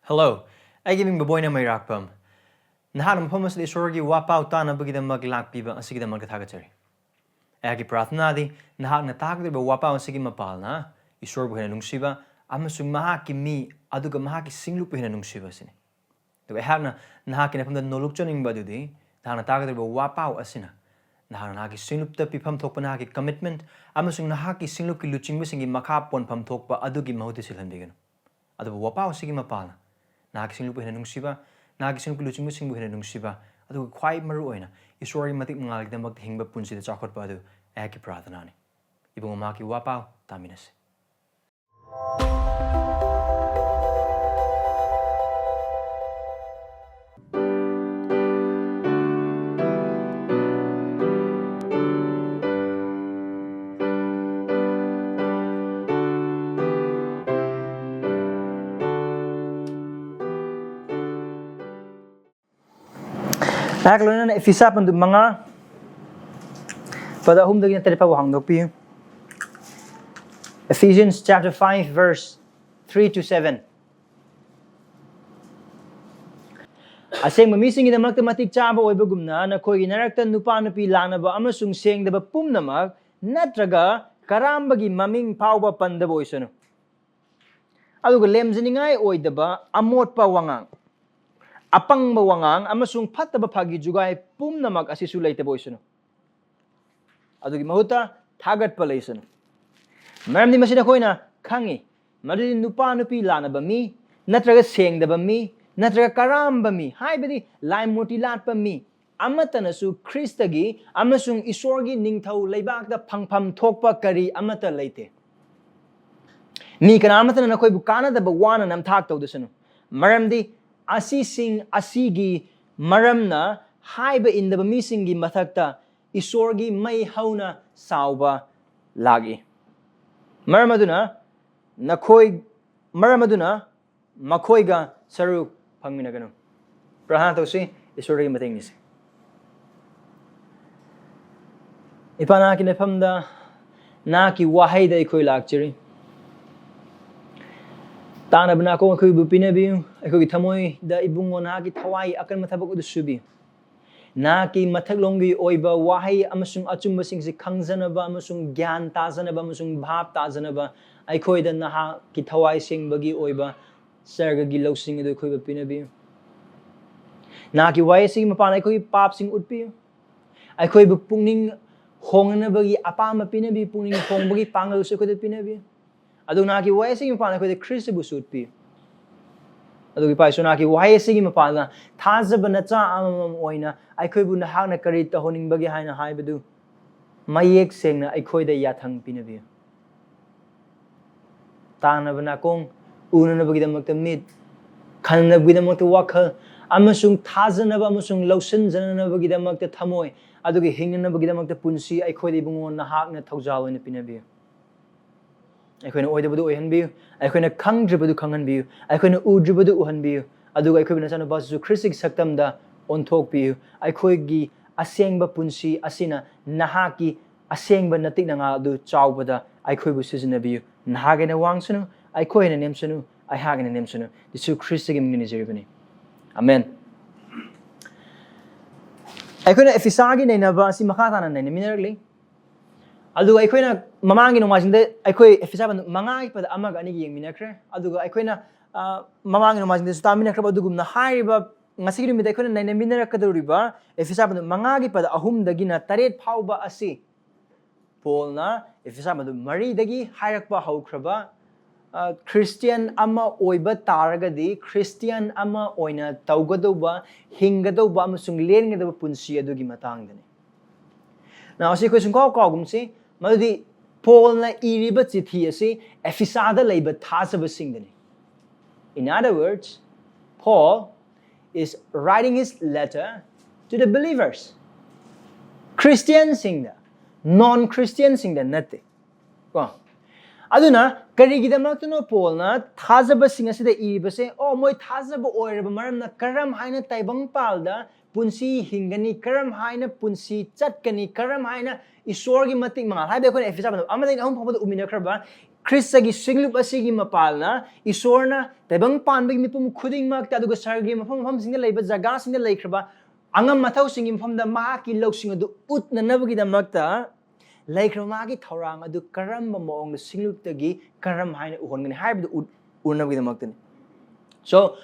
Hello, I giving baboy na may rakpam. Nahanam pamas the Esorgi wapau tana bagidamak lakpiba asigdamak thagachari. Agi prathnadi nahak na takdir ba wapau asigima palna Esorbu hinanungsiba amasung mahaki mi aduga mahaki singlup hinanungsiba sini. The hagna nahakin from the nolukchoning badudi, nahana takdir ba wapau asina. Nahana haki singlup the pipam tokpanaki commitment, amasung nahaki singlup ki luching missing in makapon pam tokpa adugi mahutisilhan bigan. Adu wapau asigima palna. Nagising lupa hinanungsiba, nagising lupa luching musing hinanungsiba, adu quite maruoina, Esorgi matik mangalikdamak hingba punsi the chakot badu, eki prathanani. Ibung umaki wapau, taminas. Nakaluna na ifisapan do mga pada humdagi na telipawang dopi. Ephesians chapter 5 verse 3 to 7. Asengba meesinggidamak matik chaba oiba gumna na koi ginaraktan nupa nupi lanaba amasung sengdaba pumnamak natraga karambagi maming pauba pandabo isano. Aduga lemzaningai oidaba amot pa wangang. Apang mawangang amasung pataba pagi jugay pumnamak asisulay tabo isano. Adugi mahuta tagat pala isano. Maramdi masina ko na kangi madu nupa nupi lana ba mi natraga seng da ba mi natraga karam ba mi hai badi lai mutilat pa mi amata na su Kristagi amasung Esorgi ningthau leibak da phangpham thokpa kari amata leite. Mi kana amata na koi bukana da bagwana nam thak tau dasano. Maramdi asising asigi maramna haiba indaba meesinggi mathakta Esorgi may hauna sauba lagi. Maramaduna makoiga saru pangminagano. Prahanto si Esorgi matingnis. Ipanaki na pamda naki wahay da eikhoi lakchiri. Tana bana ko eikhoibu pinabiu eikhogi thamoi da ibungo naki thawai akan mathabak udu subi. Naki mathaglonggi oiba wahay amasung achumba singsi khangjanaba amasung gyan tajanaba amasung bhap tajanaba eikhoi da naha ki thawai singbagi oiba sargagi losing edu eikhoi pinabiu. Naki wahay sing mapana eikhoi pap sing utpiu. Eikhoi bu pungning honganabagi apama pinabi pungning hongbagi pangal su eikhoi pinabiu. Adu naki wahay sing mapana eikhoi Kristo bu sutpiu. Adu pai so naki wahay sing mapana thajaba na cha amam oina eikhoi bu nahak na kari tahoning bagi haina haibadu mayek sengna eikhoi da yathang pinabiu. Tana bana kong unana bagi damak mit khanna bagi damak wakhal amasung thajanaba amasung lausan janana bagi damak thamoi adugi hingna bagi damak punsi eikhoi da bungon nahak na thaujal oina pinabiu. Eikhoina oidabadu oihanbiu, eikhoina khangdribadu khanghanbiu, eikhoina udribadu uhanbiu, aduga eikhoina nasana basu Kristig saktamda onthokpiu, eikhoigi asengba punsi asina nahaki asengba natik nanga adu chaubada eikhoibu sizinabiu, nahagena wangsanu, eikhoina nemsanu, eihagena nemsanu, disu Kristig immunizeribani. Amen. Eikhoina Ephesagi nainaba asi makatana naina minarli. Aduga eikhoina mamangi nomajinde eikoi Ephesaba mangai pada amaga ani yeng minakre aduga eikhoina mamangi nomajinde stamina kra adugumna haiba ngasigi mi eikhoina naina minarakaduriba Ephesaba mangagi pada ahum dagina taret phauba asi polna Ephesaba mari dagi hairakpa haukraba Christian ama oiba taragadi Christian ama oina taugadoba hingadoba amasung lengadaba punsi adugi matangdani. Now asi question ko gumsi madudi Paul na iriba chithi asi Ephesada leiba thajabasingdani. In other words, Paul is writing his letter to the believers. Christian singda, non-Christian singda nate. Aduna karigidamak no Paul na thajabasing asida iriba se oh moi thajaba oiraba maram na karam haina taibang palda punsi hingani karam haina punsi chatkani karam haina Esorgi matik mangal hai bekon Ephesaba amada ahum phobada uminakraba Kristagi singlup asigi mapalna isorna tebang panbagi mipum khuding mak ta aduga sargi mafam singa leiba jaga singa leikraba angam mathau singi mafamda mahaki loksing adu utna nabagi damakta leikraba magi thorang adu karamba moong singluptagi karam haina uhongani haibdu unabagi damaktani. So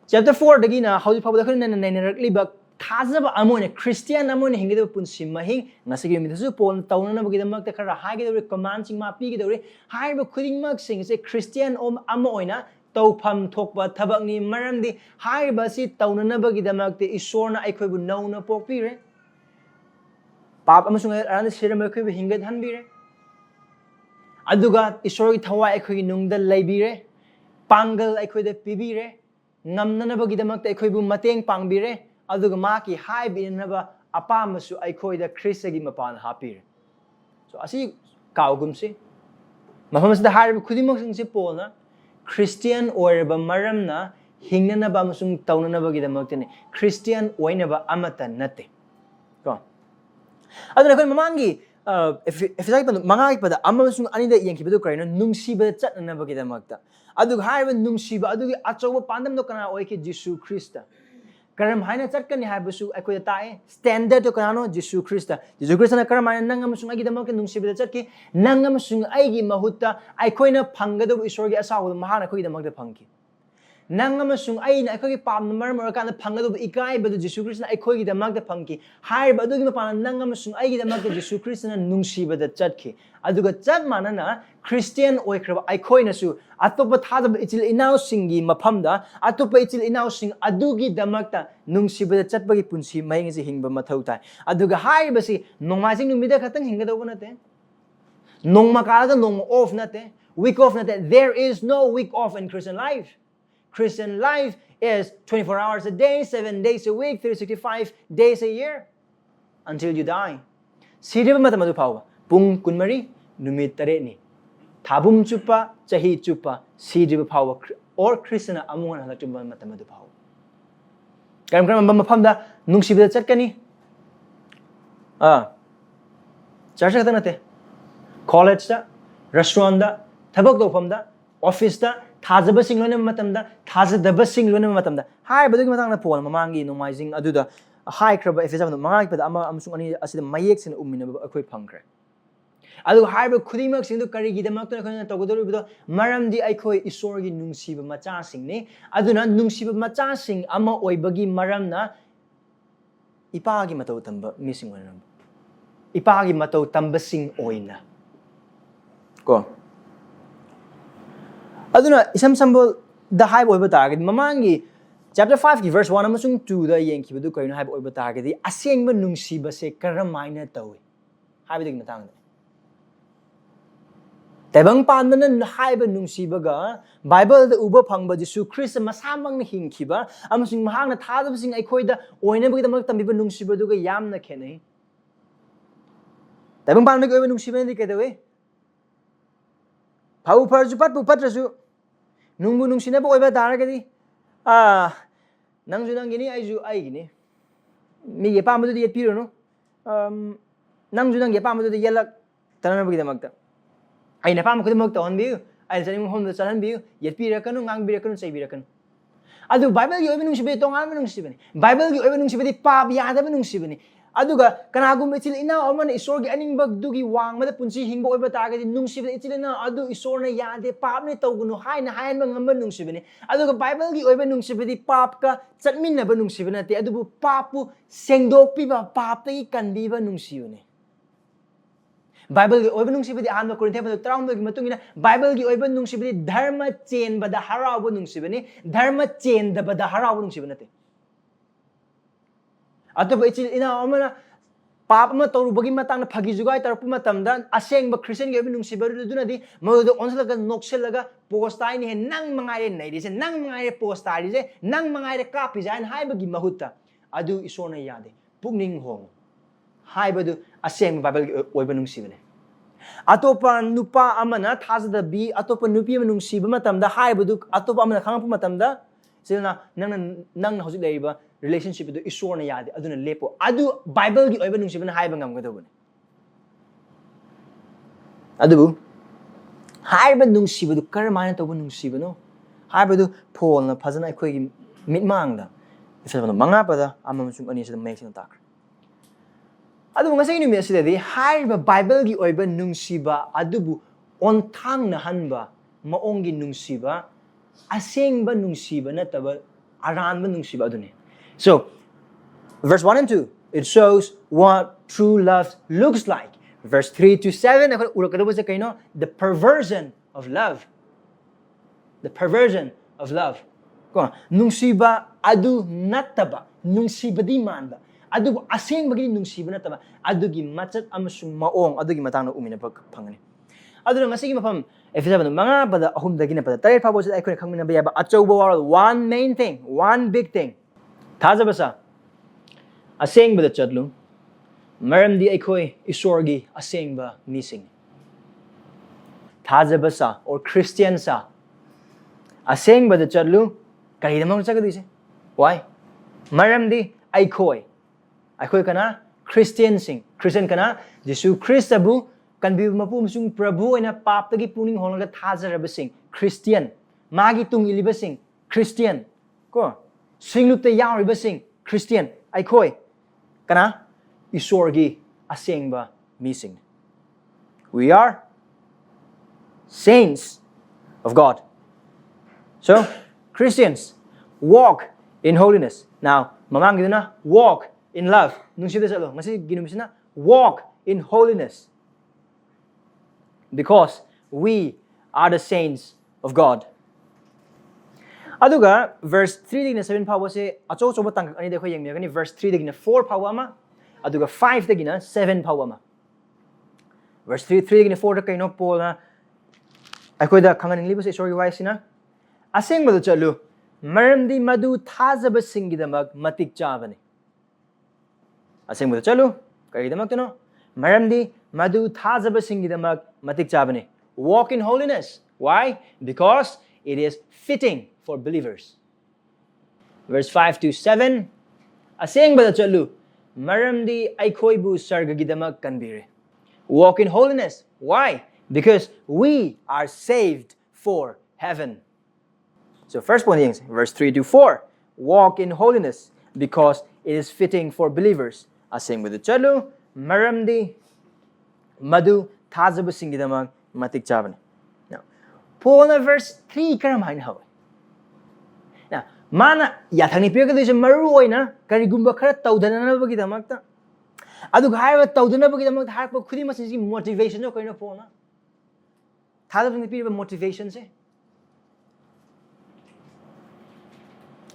chapter 4 dagi na hauji phabda khana nainarakliba thajaba amone Christian amone hingida punsi mahing ngasigi mithasu pon tauna bagi damakta khara haigidore command sing ma pigidore haiba khuding mak sing se Christian ama oina tawpham thokba thabakni maramdi haiba si tauna bagi damakte isorna eikhoi nauna pokpire pap amasung arana sirama eikhoi hingad hanbire aduga isorgi thawa eikhoi nungda leibire pangal eikhoi da pibire ngamna bagi damakte eikhoi mateng pangbire aduga maki hai binaba apamasu eikhoida Kristagi mapan hapir. So asi kaugumsi mahamasda harib khudimok sing se polna Christian orba maramna hingnana ba masung taunana bagi damakte Christian oinaba amata nate. Ko aduna kon mamangi if like mangai pada amasung anida yengkibedu kraino nungsiba chatnana bagi damakta aduga harib nungsiba adugi achoba pandam no kana oike Jesu Krista karam haina chatkani haibasu aikoi tae standard to kanano Jesu Krista na karam haina nangam sung agi damak nungsibida chatki nangam sung aigi mahutta aikoina phangadu isorgi asawu mahana khoi damak da phangki nangam sung aina aikoi pam number kana phangadu ikai badu Jesu Krista aikoi gi damak da phangki hai badu gi mapana nangam sung aigi damak da Jesu Krista nungsibida chatki aduga chat manana Christian oikraba aikhoina su atopa thajab ichil inau singi maphamda atopa ichil inau sing adugi damakta nungsibada chatbagi punsi maing se hingba mathau tai aduga haibasi nongmajing numida khatang hinga daw nate nongma kala nong off nate week off nate there is no week off in Christian life. Christian life is 24 hours a day 7 days a week 365 days a year until you die. Siriba matamadu pawa pung kunmari numit tare ni Thabum chupa, chahi chupa, sidriba power or Christian among another to matamadu power. Karam mapamda nungsibida chatkani. Church nate college da, restaurant da, thabak dofamda, office da, thajabasing lone matamda, thajabasing lone matamda. Hai badugi matang na pol mamangi nomizing aduda hai kraba if example mangai pada ama amsung ani asida mayek sin ummina akhoi phangkre. Adu haiba khudimak singdu karigi damakta khona togodoribido maramdi eikhoi Esorgi nungsiba macha singni aduna nungsiba macha sing ama oibagi maramna ipagi matau tamba missing one ipagi matau tamba sing oina ko aduna isam sambol the haiba oiba target mamangi chapter 5 ki verse 1 amasung 2 da yengkibidu kaino haiba oiba target di asengba nungsiba se karamaina tawi haiba dig matang Tebang pandan haiba nungsibaga Bible da uba phangba Jesu Christ masamang na hingkiba amasung mahang na thajabasing eikhoida oina bagi damak tambiba nungsiba duga yamna khenai Tebang pandan oiba nungsiba ni kedawe phau pharju pat rasu nungbu nungsina ba oiba taragadi nangju nangini aiju aigini mi ye pamadu di yetpiro no nangju nang ye pamadu di yelak tanana bagi damakta I na pam kudimak ta on view I saning home the salan view yet pira kanu ngang bira kanu say bira kanu adu Bible gi oibinung sibe tong an nung sibani Bible gi oibinung sibe di pap yada binung sibani aduga kanagum ichil ina oman Esorgi aning bag dugi wang mada punsi hingbo oiba taga di nung sibe ichil ina adu Esorna yade pap ni tawgunu haina hayan bang ngamba nung sibani aduga Bible gi oibinung sibe di pap ka chatmin na ba nung sibani ate adubu papu sengdok pi ba pap tagi kanbi ba nung sibani Bible gi oiba nungsibadi ahan ma Korinthe ba traum gi matungina Bible gi oiba nungsibadi dharma chain bada haraw nungsibani dharma chain da bada haraw nungsibani ato ba ichil ina amana pap ma toru bagi matang na phagi jugai tarpu matamda asengba Christian gi oiba nungsibadi duna di modo onsalaga nokselaga postai ni nang mangaire nai ri se nang mangaire postai je nang mangaire kapi jain haiba gi mahutta adu Esorna yade pukning hong haibadu aseng Bible oiba nungsibane atopa nupa amana thajada bi atopa nupi ama nungsiba matamda haibadu atopa amana khangpa matamda silna nang hojik leiba relationship du Esorna yade aduna lepo adu Bible gi oiba nungsibana haiba ngamgadobane adubu Haiba nungsiba du karamana toba nungsiba no. Haiba du Paul na phajana eikhoi mitmang da. Ephesians manga pada amamsung ani sida mayek sing takra. Adu ngasai ni mesi dadi haiba Bible gi oiba nungsiba adubu onthang na hanba maong gi nungsiba asengba nungsiba nataba aranba nungsiba aduni. So verse 1 and 2 it shows what true love looks like. Verse 3 to 7 the perversion of love. The perversion of love. Nungsiba adu nataba nungsiba di manba adu asengba gi nungsiba nataba adu gi machat amasung maong adu gi matang na umina pangani. Adu ngasi gi mapam Ephesians mga pada ahum dagi na pada tayo pa bosa eikhoi khangmin na bayaba achauba one main thing, one big thing. Thajabasa asengbada chatlu maramdi eikhoi Esorgi asengba meesingni. Thajabasa or Christian sa asengbada chatlu karidamak chagadise. Why? Maramdi eikhoi. Eikhoi kana Christian sing. Christian kana Jesu Christabu kanbire mapum sung Prabhu ina paptagi puning holanga thajabasing Christian. Magi tung ilibasing Christian. Ko singlupte yauribasing Christian. Eikhoi kana Esorgi asengba meesingni. We are saints of God. So, Christians, walk in holiness. Now, mamang gito na, walk in love. Nung sida sa lo, ngasi ginumis na, walk in holiness. Because we are the saints of God. Aduga, verse 3 digna 7 pawa se, acho choba tangkak ani dekho yang ni verse 3 digna 4 pawa ma, aduga 5 digna 7 pawa ma. Verse 3 digna 4 kayo no Paul na, eikhoi da kanganing libo sa Esorgi wise na, asengbada chatlu maramdi madu thajabasinggidamak matik chabani. Asengbada chatlu karidamak to no maramdi madu thajabasinggidamak matik chabani. Walk in holiness. Why? Because it is fitting for believers. Verse 5 to 7 asengbada chatlu maramdi eikhoibu sargagidamak kanbire. Walk in holiness. Why? Because we are saved for heaven. So first point is verse 3 to 4. Walk in holiness because it is fitting for believers. Asengbada chatlu maramdi madu thajabasinggidamak matik chabani. Now, Paul na verse 3 karamahin hawa. Now, mana yathang ni piyaka doon sa maru oy na karigumba kara tawdana na bagidamak ta. Adu gaya tawdana bagidamak ta harap khudi masinsi motivation no kayo na Paul na. Thajabasing ni piyaka motivation se.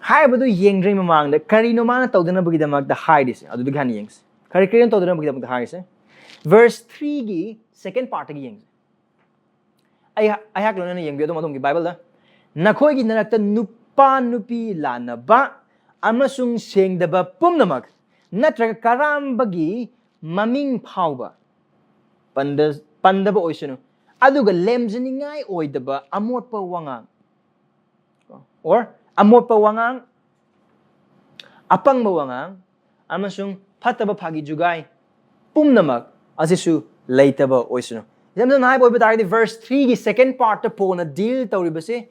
Hai badu yengdring mamang da karino mana tawdana bagidamak da hide is. Adu dughan yengs. Kari tawdana bagidamak da hide is. Verse 3 gi second part gi yengs. Ay hak lo na yeng bi adom gi Bible da. Nakhoi gi narakta nupa nupi lana ba amasung sengdaba pumnamak natraga karambagi maming phauba pandaba oisunu aduga lemjaningai oidaba amotpa wangang or amotpa wangang apangba wangang amasung phataba phagi jugai pumnamak asisu leitaba oisunu jamna nai boy batagdi verse 3 gi second part ta pona deal tawribase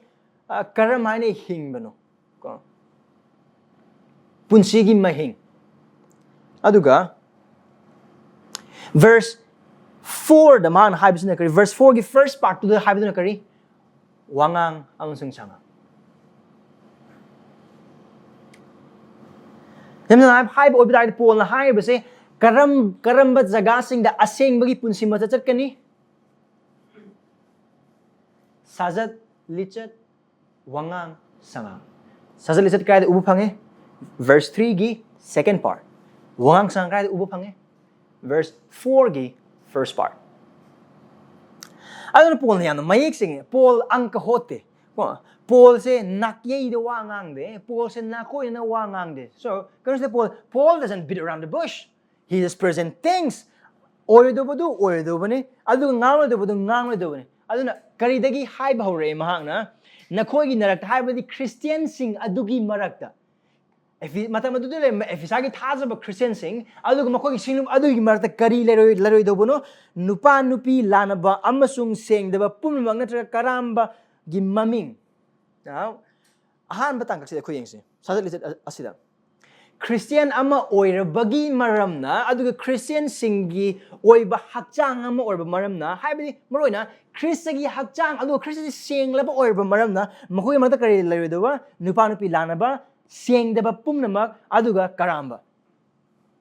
karamaine hingbano ko punsigi mahing aduga verse 4 the man haibis na kari verse 4 gi first part to the haibis na kari wangang amasung sanga jamna nai haib boy batagdi pona haibase karamba jaga sing da asengbagi punsi mata chatkani sajat lichat wangang sanga sajat lichat kai ubu phange verse 3 gi second part wangang sanga kai ubu phange verse 4 gi first part adon Paul yan mayek sing Paul ang kahote Paul se nakyei de wangang de Paul se nakoi na wangang de so because Paul doesn't beat around the bush. He just present things. Oyo do bani. Adu nganglo do bani. Adu na karidagi hai bahore mahang na nakhoi gi narakta hai badi Christian sing adugi marakta. matam adu le efisagi thajaba Christian sing adu makoi sinum adu marta kari leroi dobono nupa nupi lanaba amasung sengdaba pumang natra karamba gi maming. Now ahan batang kasi ko yengsi sadali asida Christian ama oira bagi maramna aduga Christian singi oiba hakchang ama oiba maramna haibadi maroina Christagi hakchang aduga Christi sing laba oiba maramna makoi marta kari leroi doba nupa nupi lanaba sengdaba pumnamak aduga karamba.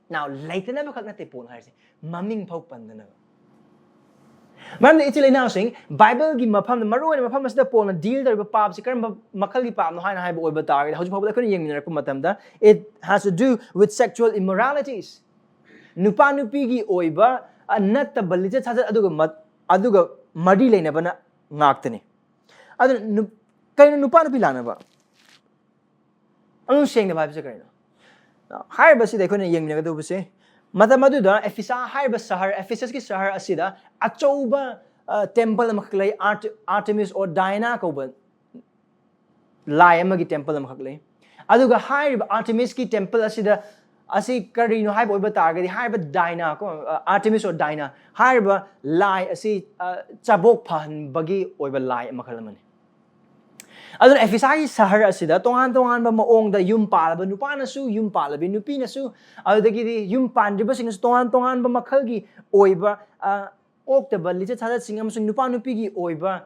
Now later na makak nate pon harisi maming pau pandana. Maramdi itilay na sing Bible gi mapam maro na mapam masda pon na deal dar pap si karamba makali pap no haina haibo oiba target hoju pabda kun yeng minar ko matamda it has to do with sexual immoralities. Nupa nupi gi oiba anatta balija chaja aduga madi leina bana ngaktani. Adu kaino nupa nupi lana ba Anong siyang na Bible sa kanino? Higher ba sida ko na yung nagado ba siya? Matamado da, higher ba sahar, Ephesus ki sahar asida, acho ba temple na makaklay Artemis o Diana ko ba? Laya magi temple na makaklay. Ado ga higher ba Artemis ki temple asida, asi karino higher ba target, higher ba Diana ko, Artemis o Diana, higher ba lay asi chabok pan bagi o ba lay makalaman. Adun Ephisagi sahara asida tongan ba maong da yung palaba nupa na su yung palabi nupi na su adu dagi yung pandriba sing tongan ba makalgi oiba okta licha chaja sing amasung nupa nupi gi oiba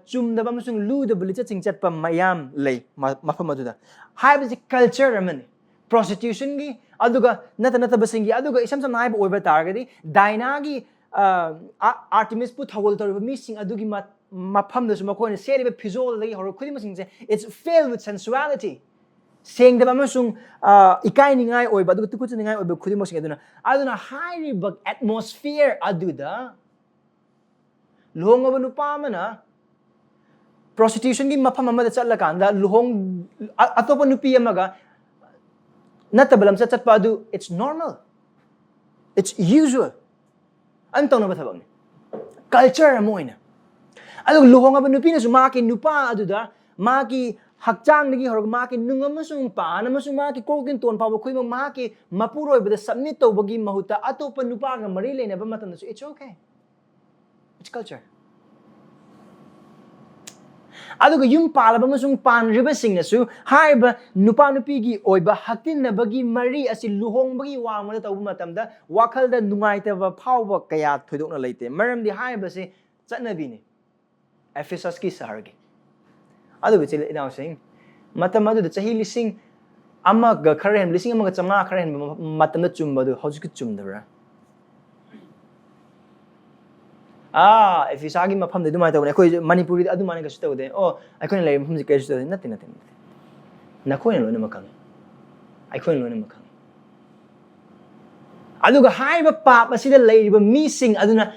chumda ba amasung lu da licha sing chat pa mayam lay mafamadu da haiba si culture man prostitution gi aduga nata basingi aduga isam haiba oiba targadi dainagi Artemis pu thawol tor mi sing adugi mapam da sumakon seri ba pizol lagi horo kudi masing it's filled with sensuality saying da masung ikai ni ngai oiba aduga tukut ni ngai oiba kudi masing aduna highly bug atmosphere aduda luhong ba nupa mana prostitution gi mapam amada chatla kanda luhong atopa nupi amaga natabalam sa chatpa adu it's normal it's usual antong na batabang ni culture mo ina alo luhong ba nupi na sumaki nupa aduda maki hakchang nagi horog maki nungam masung pa na masung maki kokin ton pa khoi maki mapuroi ba submit to bagi mahuta atopa nupa ga marile na ba matam na it's okay it's culture alo yung pala ba masung pan riba sing na su hai ba nupa nupi gi oiba haktin na bagi mari asi luhong bagi wa mo ta matam da wakal da nungai ta ba phau ba kaya thoidok na leite maram di hai ba si chatnabi ni Ephesus ki sargi adu bichil inaw sing matam adu da chahi lising ama ga kharen lising ama ga chama kharen matam da chumba du hojik chumdara Ephesus agi mafam de dumai tawne khoi Manipur adu mane ga sutau de oh aikoi lai mafam ka sutau de nati na khoi lo na makang aikoi lo na makang adu ga hai ba pa asida lai ba missing aduna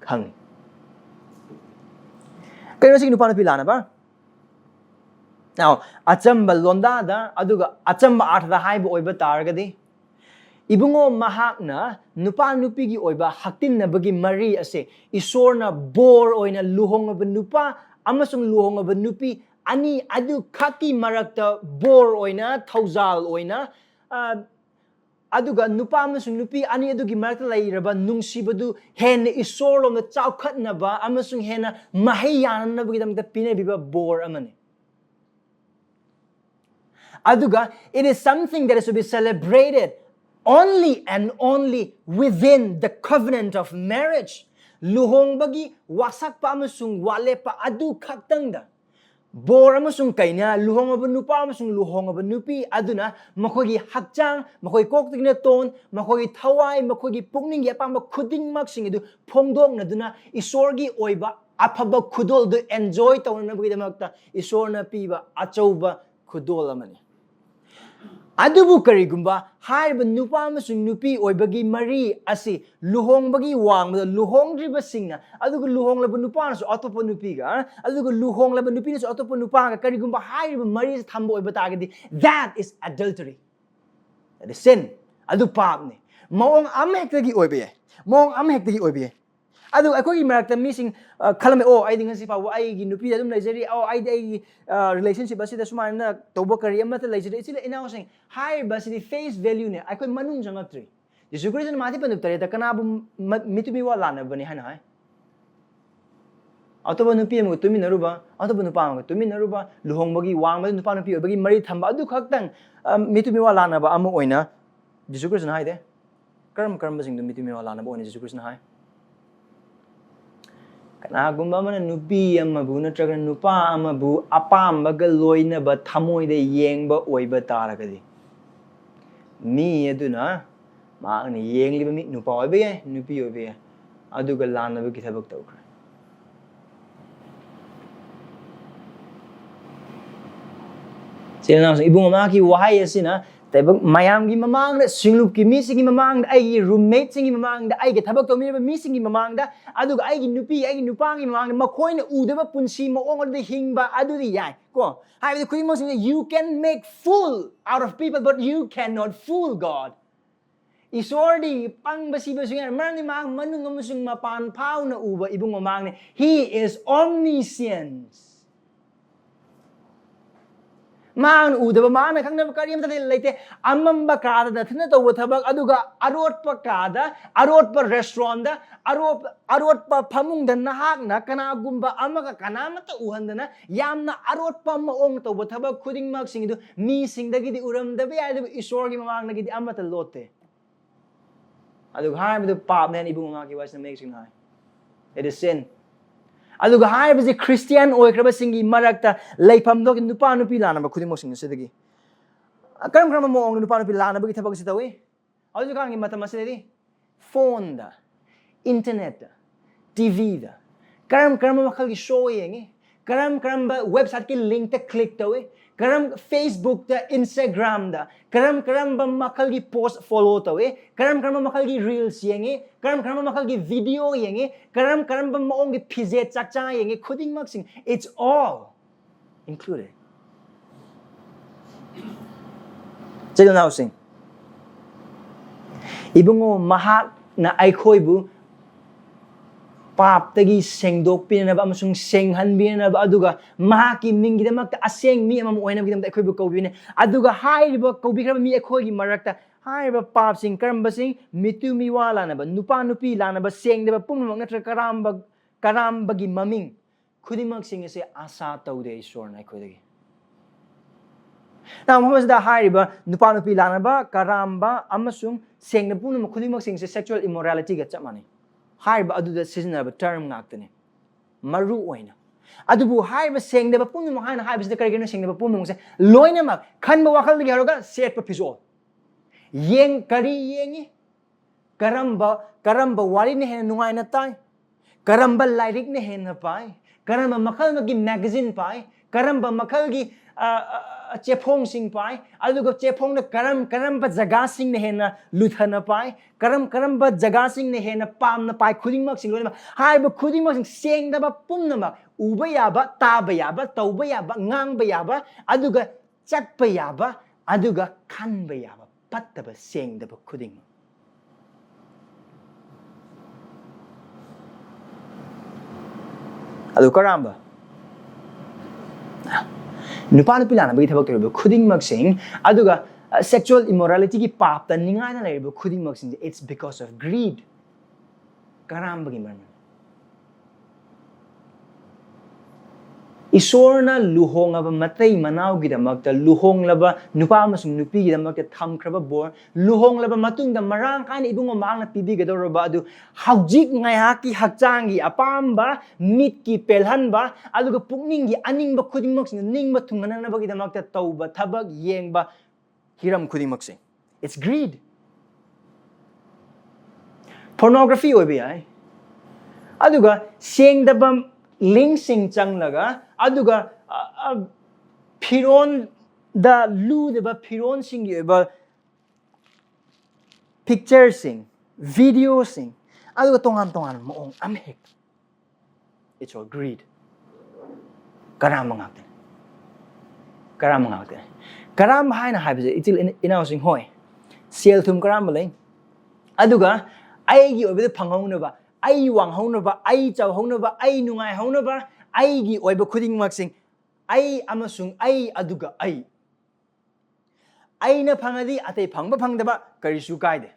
khang kayo sing nupa na pilana ba now achamba londa da adu ga achamba arth da hai ba oiba targadi Ibungo mahakna nupa nupi gi oiba haktin na bagi mari ase isor na bor oina luhong ba nupa amasung luhong ba nupi ani adu khaki marakta bor oina thaujal oina aduga nupa amasung nupi ani adu gi marakta lairaba nungsibadu hen isor lom na chaukhat na ba amasung hena mahayan na bagi damta pinabiba bor amane aduga it is something that is to be celebrated only and only within the covenant of marriage. Luhong bagi wasak pa amasung wale pa adu khaktang da. Bor amasung kainya luhong ba nupa amasung luhong ba nupi aduna makogi hakchang makogi koktig na ton makogi thawai makogi pukning ya pa khuding mak sing edu phongdong na duna isorgi oiba aphaba khudol do enjoy tawna na bagi damakta isor na piba achauba khudol amani. Adubu karigumba hai ba nupa amasung nupi oibagi mari asi luhong bagi wang ba luhong driba singna adugo luhong laba nupa na so atopo nupi ga adugo luhong laba nupi na so atopo nupa ga karigumba hai ba mari sa thambo oiba tagadi that is adultery that is sin adu pap ni maong am hektagi oibe maong am hektagi oibe adu eikhoi gi marak ta meesing khalam o ai ding si pa wa ai gi nupi adum leijeri o ai ai relationship asi da suma na toba kari amma ta leijeri chile ina sing high basi di face value ne eikhoi manung jangatri Yesu Christ na mati panu tare ta kana bu mitumi wa lana bani hana hai Autoba nupi mo tumi naruba autoba nupa mo tumi naruba luhong bagi wang ma nupa nupi bagi mari thamba adu khaktang mitumi wa lana ba amu oina Yesu Christ na hai de karam basing dum mitumi wa lana ba oina Yesu Christ na hai kana gumba mana nupi amma bu na traga nupa amma bu apam baga loina ba thamoi de yeng ba oiba taragadi mi aduna ma ni yeng li ba mi nupa oibe nupi oibe adu ga lana ba ki thabak tawkra Sila na ibung ama ki wahai asina taibag mayam gi mamang da singlup ki meesingni mamang da ai roommate singi mamang da ai ge thabak to mi ba meesingni mamang da adu ai gi nupi ai gi nupangi mamang da makoi na udaba punsi mo ong da hingba adu di yai ko hai the kuding mo sing you can make fool out of people but you cannot fool God Esorgi pang basi singa marani mang manung amusung mapan pau na uba ibung mamang ne he is omniscient Mang udaba mana khang na kariyam ta leite amam ba kada da thna to thabak aduga arot pa kada arot pa restaurant da arot pa phamung da nahak na kana gumba amaga kana mata uhandana yamna arot pa maong to thabak khuding mak sing du mi sing da gi uram da ba ya Esorgi mamang na gi amata lote aduga hai du pap nen ibung ma ki was na make sing hai it is sin aduga hai bisi Christian oikraba singi marakta leifam do nupa nupi lana ba khudimo sing sedagi karam mo ong nupa nupi lana ba ki thabak si tawi adu ka ngi mata masedi phone da internet da tv da karam makhal gi show yengi karam ba website ki link ta click tawi karam Facebook da Instagram da karam ba makhal gi post follow tawi karam makhal gi reels yengi karam makhal gi video yengi karam ba maong gi pizza chakcha yengi khuding mak sing it's all included Jai now sing ibungo mahak na eikhoibu pap tagi sengdok pinana ba amasung senghan binana ba aduga mahaki minggidamak aseng mi amam oina bigidam eikhoibu kawbine aduga haiba kawbikraba mi eikhoigi marakta haiba pap sing karamba sing mitu mi wala na ba nupa nupi lana ba sengdeba pumnamak natra karambagi maming khudimak sing ase asa taude Isor na eikhoidagi Now Muhammad da haiba nupa nupi lana ba karamba amasung sengda pumnamak khudimak sing se sexual immorality ga chamani Haiba adu da seasonal term ngaktane maru oina adubu haiba sengdeba pumnu haina haiba da karigena sengdeba pumnu se loina mak khanba wakal gi haroga set pa piso yeng kari yengi karamba wari ne hen nungai na tai karamba lyric ne hen na pai karamba makal gi magazine pai karamba makal gi chepong sing pai aduga chepong na karamba jaga sing ne hen na luthana pai karamba jaga sing ne hen na pam na pai khuding mak sing loina haiba khuding mak sing sengdaba pumna mak uba yaba taba yaba tauba yaba ngang ba yaba aduga chatpa yaba aduga khanba yaba pattaba sengdaba khuding adu karamba nupa nupi lana bagi thabak tawriba khuding mak sing aduga sexual immorality ki pap ta ningai na laiba khuding mak sing it's because of greed karam bagi man Isor na luhong aba matay manaw gidamak ta luhong laba nupa amasung nupi gidamak ta thamkraba bor luhong laba matungda marang kain ibung mamang na pibigador ba adu haujik ngayaki hakchangi apamba mit ki pelhan ba aduga pukning gi aning ba khuding mak sing ning ba thunganang na ba gidamak ta tauba thabak yeng ba hiram khuding mak sing it's greed pornography oibi ai aduga sengdaba ling sing changlaga aduga phiron da lu de ba phiron sing ye ba picture sing video sing aduga tongan moong amhek it's all greed karam mangakte karam haina haibse itil inausing hoi sel thum karam balai aduga aigi obe phangong na ba wang haunaba ai chaw haunaba ai nungai haunaba ai gi oiba khudingmak sing ai amasung ai aduga ai na phangadi atei phangba phangdaba karisu kaide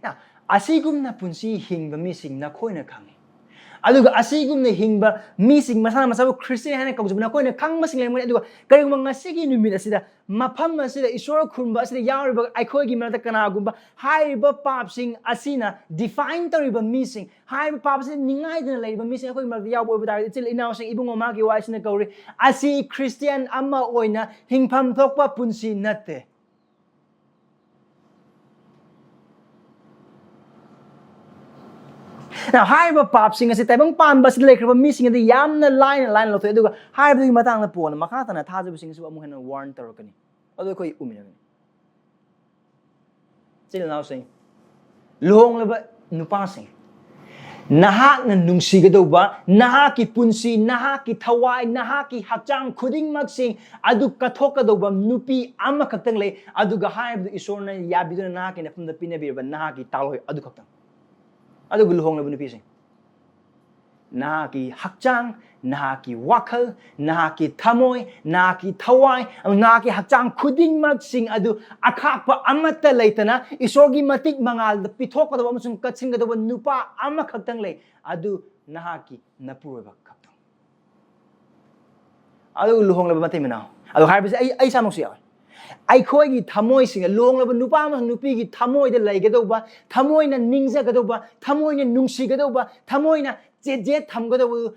na asigumna punsi hingba mising na khoina khangi aduga asigumna hingba mising masana masabu Christian hana kaujubna koina khangma sing lemani aduga kariguma ngasigi numit asida mafam asida isor khunba asida yawriba eikhoi gi marata kana gumba haiba pap sing asina define tariba mising haiba pap sing ningai dana leiba mising eikhoi marata yaw boiba dar itil inaw sing ibungo ma gi waisina kauri asi Christian amma oina hingpham thokpa punsi natte now haiba pap sing asi taibang pamba sid lekraba mising adi yamna line lo thoi aduga haiba gi matang na pon makata na thajabasing su amu hena warn tarokani adu koi umina chil naw sing luhong laba nupa sing nahak na nungsigadoba nahak ki punsi nahak ki thawai nahak ki hakchang khuding mak sing adu kathokadoba nupi ama khaktang le aduga haiba isor na yabiduna nahak ki nafam da pinabirba nahak ki taloi adu khaktang adu luhong laba nupi sing nahak ki hakchang nahak ki wakhal nahak ki thamoi nahak ki thawai nahak ki hakchang khuding mak sing adu akhakpa amata leitana isorgi matik mangal da pithokadaba amasung katsingadaba nupa ama khaktang le adu nahak ki napuroba khaktang adu luhong laba matai manao adu haibase ai samok sia eikhoi gi thamoi sing luhong laba nupa amasung nupi gi thamoi da leigadoba thamoi na ningjagadaba thamoi na nungsigadoba thamoi na je thamgadoba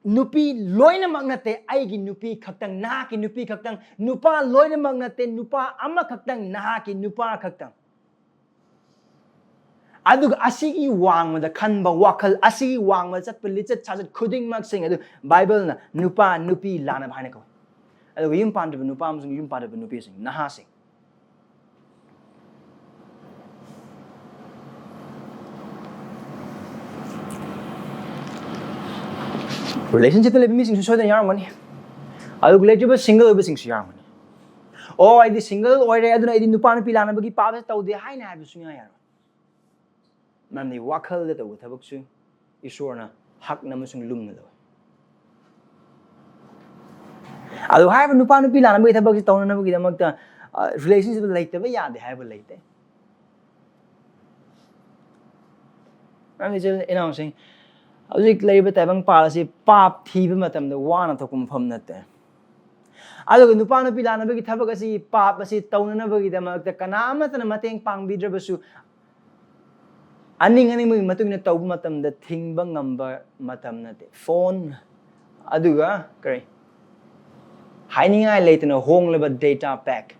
nupi loina magnate ai gi nupi khaktang na ki nupi khaktang nupa loina magnate nupa ama khaktang na ki nupa khaktang adu asigi wangma da khanba wakhal asigi wangma chatpa lichat chajat khuding mak sing adu bible na nupa nupi lana bhaina ko adu yum pandaba nupa amsung yum pandaba nupi sing naha sing relationship le mi sing so da yar mani adu relationship single be sing yar mani oh I di single or aduna I di nupa nupi lana bagi pa ba tawde haina ha su nya yar mamni wakhal da taw thabak su isorna hak na masung lum na do adu hai nupa nupi lana bagi thabak taw na bagi damak ta relationship leite ba ya de hai ba leite mamni jel ina sing Azik labor tabang policy pap thiba matam da wana thokum pham natte adu nupa nupi lana bagi thabak asi pap asi tawnana bagi damak ta kanama tana mateng pangbidrabasu aning mai matung na tawbu matam da thingba ngamba matam nate phone aduga kare hainingai leitana hong leba data pack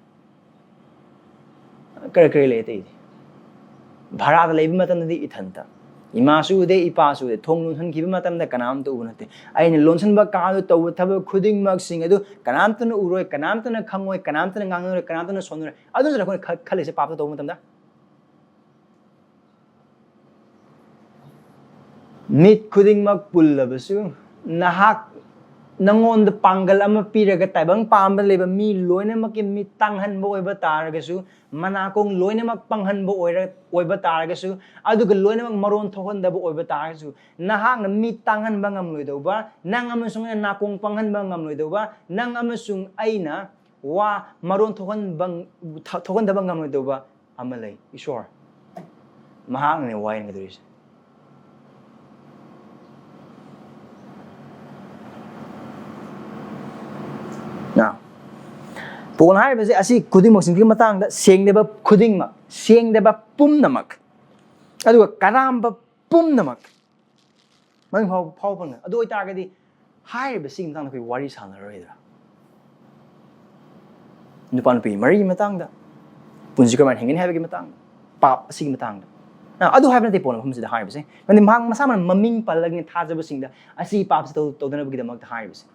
kare leite bhara da leiba matam di ithanta imasu de ipasu de thonglun han kiba matam da kanam to unate aina lonsan ba ka do taw thab khuding mak sing adu kanam tan uroi kanam tan khangoi kanam tan ngangnoi kanam tan sonoi adu jara ko khale se pap to matam da mit khuding mak pullabasu nahak nangon da pangal ama piraga taibang pamba leba mi loina mak mi tanghan bo oiba taragasu manakong loina mak panghan bo oiba taragasu aduga loina mak maron thokan da bo oiba taragasu nahak na mi tanghan bangam loidoba nang amasung nakong panghan bangam loidoba nang amasung aina wa maron thokan da bangam loidoba amalai isor mahang ne wain ngadris now pon hai base asi khuding mak sing matang da sengdeba khuding mak sengdeba pumnamak adu karamba pumnamak mang phau pang adu oi targadi hai ba sing matang koi wari sana roida nupan pi mari matang da punji ka man hingin habagi matang pap sing matang da now adu hai ban te pon phum si da hai base man mang masa man maming palagni thajaba sing da asi pap to dana bagi da mak da hai base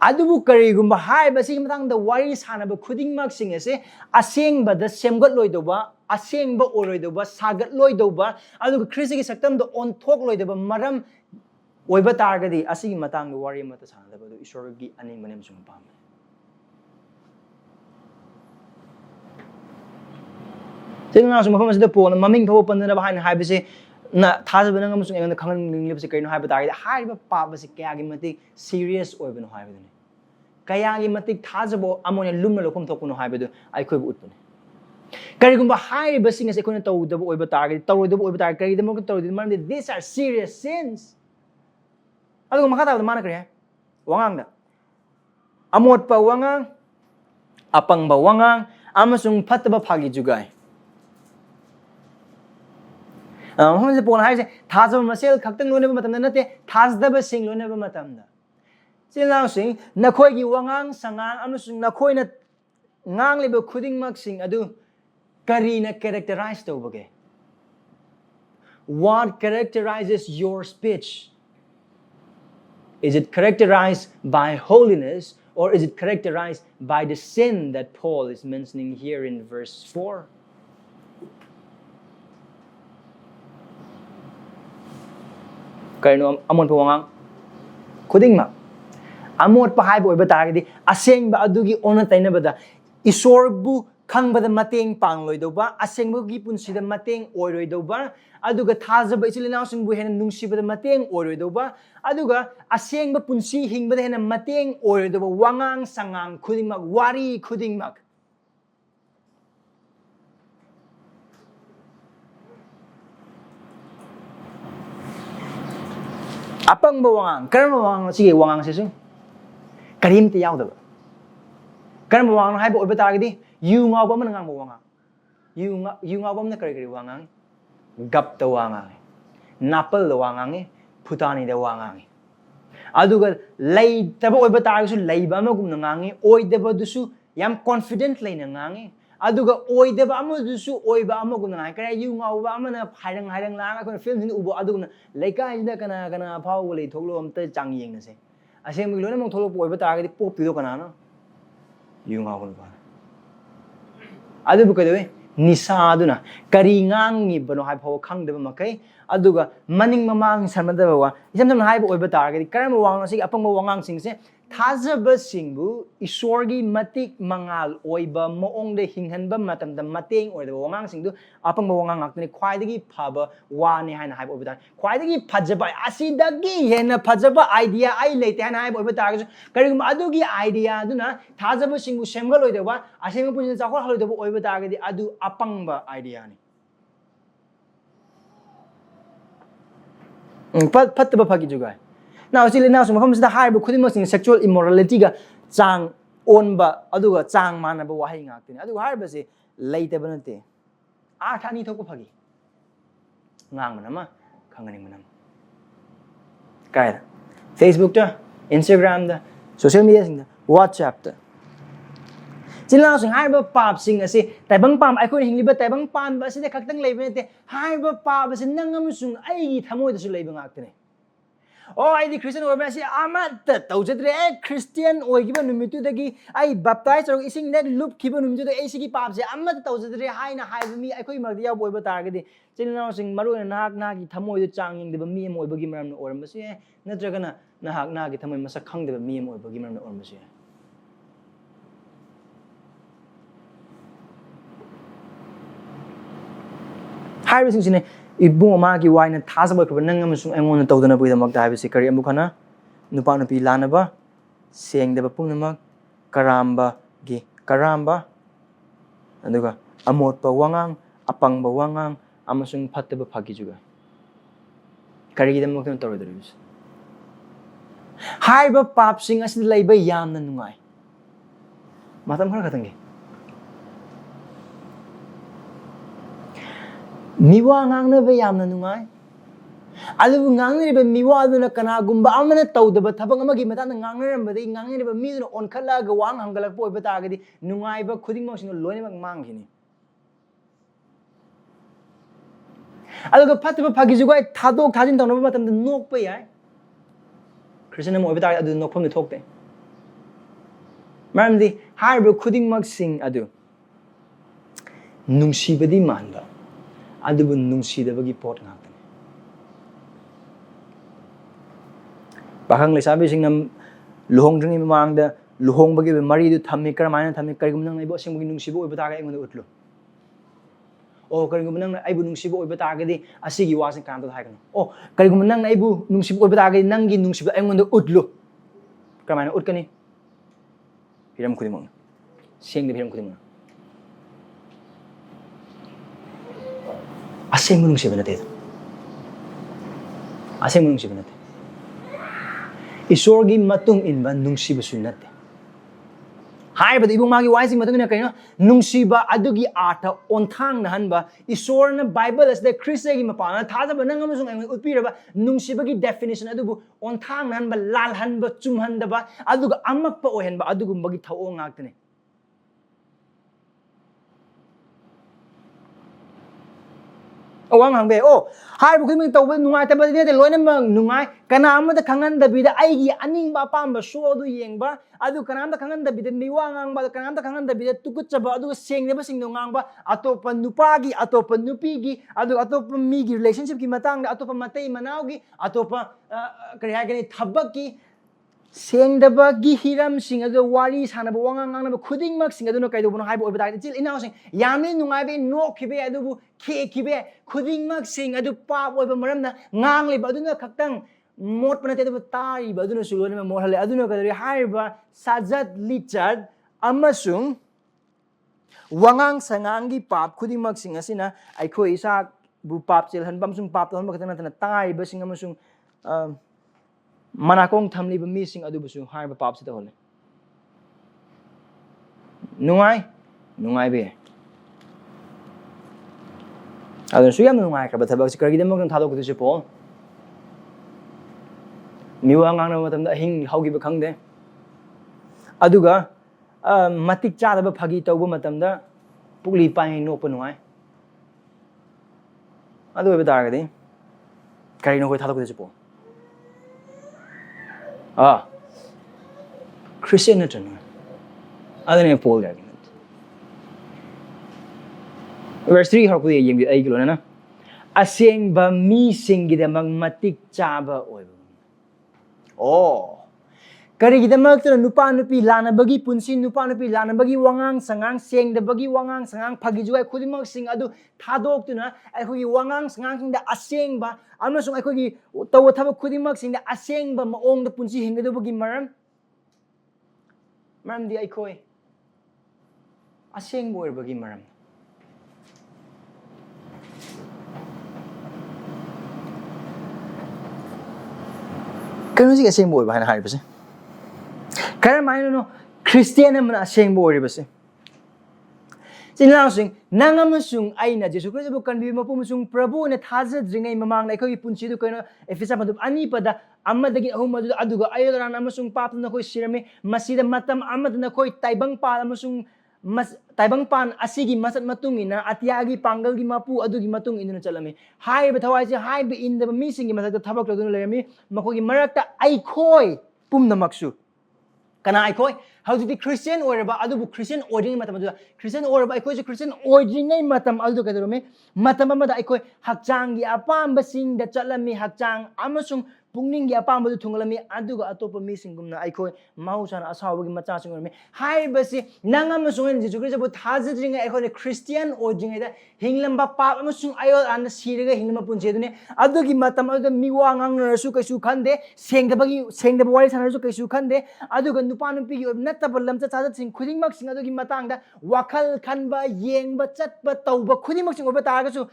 adubu karigumba hai basi matang da wari sanaba khuding mak sing ase asengba da semgot loidoba asengba oroidoba sagat loidoba adugu krisi gi saktam da on thok loidoba maram oiba targadi asi matang da wari mata sanaba do Esorgi aning manem sung pam sing na sum pham da pon maming phaw pandana ba hai basi na thajaba nang amasung engon khangan ninglibse kaino haiba target haiba pabase kaya gi matik serious oibano haibadune kaya gi matik thajabo amone lumna lokom thokuno haibadu eikhoi utpune karigumba haiba sing as ekona tawdaba oiba target tawdaba oiba target kari demo tawdi maramdi these are serious sins adugo makata mana kare wangang da amot pa wangang apang ba wangang amasung phataba phagi jugai हमसे पोन हाइसे थाजब मसेल खक्तंग लोने मतमदा नते थाजदब सिंग लोने मतमदा चिलाव सिंग नखोई की वांगांग संगांग अमसुंग नखोइना ngang lebo khuding mak sing adu kari na characterize to bage what characterizes your speech is it characterized by holiness or is it characterized by the sin that Paul is mentioning here in verse 4 kaino amon pawangang khuding mak amot pa hai boi bata gi asengba adugi ona taina bada Esorbu kangbada mateng pangloi doba asengba gi punsida mateng oiroi doba aduga thajaba isilina singbu hena nungsibada mateng oiroi doba aduga asengba punsi hingbada hena mateng oiroi doba wangang sangang khudingmak wari khudingmak apang ba wangang karma wangang sige wangang sesu karim ti yaw daba karma wangang hai bo bata gi yu ngaw ba man ngang bo wangang yu ngaw ba man kari kari wangang gap ta wangang napal da wangang phutani da wangang aduga lay taba oi bata gi su lay ba ma gum ngang oi daba dusu yam confident lay ngang aduga oi daba ama dusu oi ba ama gum ngang kare yu ngaw ba ama na hairang la ko film hin ubo aduga leikai da kana kana phau lay thoklo am ta chang yeng na se asem mi lo na mong tholo oi bata gi pop pi do kana na yu ngaw ba adubu kadwe nisa aduna kari ngang ni bano hai phaw khang deba makai aduga maning mamang sanmada wa isam sam hai bo oiba target karam wang asi apang mo wangang sing se thajaba singbu Esorgi matik mangal oiba moong de hinghanba matam da mateng or de wangang sing du apang mo wangang ngakni khwaidagi phaba wa ni haina hai bo oiba khwaidagi phajaba asidagi hena phajaba idea ai leite haina hai bo oiba target karigum adugi idea aduna thajaba singbu semgal oi dewa asema pujin chakol haloi dewa oiba target adu apangba idea ni patba phagi jugai now sili now sum famsida haibu khudimak sing sexual immorality ga chang onba aduga chang manaba wahai ngaktini aduga haiba se leite banate a thani thoko phagi ngang manama khangani manam kai Facebook ta Instagram da social media sing da WhatsApp ta Chilao sing haiba pap sing ase taibang pam ai ko hingliba taibang pam ba se de khaktang leibe te haiba pap se nangam sung ai gi thamoi da su leiba ngaktini oh I the Christian or messy amat tawjadre Christian or given numitu dagi I baptize or ising net loop kiba numju the ACG papse amat tawjadre hai na hai mi eikhoi magdia boy ba targadi chinna sing maru na na gi thamoi du changing de mi moi bagi maram or mase natraga na hak na gi thamoi masak khang de mi moi bagi maram or mase hai sing sine Ibu ma ki wine thasaba ko nang am sung engon tawdana buida mak dai bisi kari amu khana nupa nupi lanaba seng deba pungnamak karamba gi karamba aduga amot pa wangang apang ba wangang amasung phattaba phagi juga kari gi damak tan tawdar bis hai ba pap sing as leiba yamna nungai matam khara khatangi miwa ngang na ba yamna nungai alu ngang ni ba miwa alu na kana gumba amana tawdaba thabang amagi mata na ngang ram ba dei ngang ni ba mi no on khala ga wang hangalak po ba ta ga di nungai ba khuding mo sino loine mak mang khini alu ga phatba phagi jugai thadok thajin tawna ba matam da nok pa yai Christian mo ba ta adu nok phom ni thokte maramdi har ba khuding mak sing adu nungsi badi manba adubu nungsidabagi pot ngakani bahang lesabi sing nam luhong jing mamangda luhong bagi mari du thammi karamaina thammi karigum nang ibo sing bagi nungsibo ibata ga engon utlo Oh, kariguma nang aibu nungsiba oiba targadi asigi wasin kanto haigano. Oh, kariguma nang aibu nungsiba oiba targadi nangi nungsiba aingonda utlu. Kamana utkani? Hiram khudimang. Sengda hiram khudimang. Asengba nungsiba nate. Asengba nungsiba nate. Esorgi matung inba nungsiba sunate. Hai ba ibung magi waising matung na kayo nungsiba adugi artha onthang na hanba isor na Bible as the Christian gi mapana thajaba nang amasung ay utpira ba nungsiba gi definition adubu onthang na hanba lal hanba chum handa ba aduga amak pa ohen ba adugu bagi thao ngaktene. Awang hangbe oh hai bu khiming tawba nungai tabadi ne loina mang nungai kana amada khangan da bida aigi aning ba pamba so du yengba adu kana amada khangan da bida miwa ngang ba kana amada khangan da bida tukuchaba adu sengne ba sing ngang ba atopa nupagi atopa nupigi adu atopa migi relationship ki matang da atopa matei manaugi atopa kari hagani thabaki sengdaba gi hiram sing adu wari sanaba wangang ngang na khuding mak sing adu no kaido bono haibo oba dai chil inaw sing yamni nungai be no khibe adu bu ke khibe khuding mak sing adu pa oba maram na ngang le ba adu na khaktang mot panate adu tari ba adu no sulo na mo hale adu no kadari haiba sajat lichad amasung wangang sangangi pap khuding mak sing asina eikhoi isa bu pap chil han bam sung pap ton ba khatana tana tai ba sing amasung manakong thamli ba mising adu busu hai ba pap sita hole nungai be adu suyam nungai ka ba thabak si kargi demok nang thadok du se po miwa ngang na matam da hing haugi ba khangde aduga matik cha da ba phagi tawba matam da pukli pai no pa nungai adu ba dar ga de kari no ko thadok du se po Christian na chano. Adane Paul argument. Verse 3 harap ko yung ay kilo na. Asengba meesinggidamak matik chaba oibu. Oh. Karigidamak to nupa nupi lana bagi punsin nupa nupi lana bagi wangang sangang sengda bagi wangang sangang pagijuay kulimang sing adu thadok to na eikhoi wangang sangang sing da asengba amasung eikhoi tawa thaba kulimang sing da asengba maong da punsi hingda bagi maram di eikhoi asengbo er bagi maram kanu si asengbo ba hana hari pa kaya maino no Christian naman asengbo ori ba se sinlausing nangamasung ay na Jesus Christ bu kanbire mapumusung Prabhu na thajad ringay mamang na eikhoi punsi du kayo Ephesians madub ani pada amadagi ahum madu aduga ayo ran amasung papam na koy sirame masida matam amad na koy taibang pa amasung taibang pan asigi masat matungin na atyagi panggal gi mapu adugi matung inu chalame hai ba thawai se hai ba in the meesingni masat thabak ladun lerami makogi marakta eikhoi pumna maksu kana eikhoi how to be Christian or ba adu Christian ordering matam adu Christian or ba eikhoi Christian ordering ngai matam aldo kadrome matam amada eikhoi hakchang gi apam basing da chalami hakchang amasung pungning gi apam badu thungalami aduga atopa meesingumna eikhoi mausana asawagi macha singorme hai basi nangam sungen Jesus Christ bu thajadring eikhoi Christian ordering da hinglamba pap amasung ayol an sirega hinglama punche dune adugi matam adu miwa ngang rasu kaisu khande sengdaba wari sanasu kaisu khande aduga nupa nupi gi nataba lamcha chajat sing khudingmak sing adugi matangda wakal khanba yengba chatba tauba khudingmak sing oba taragasu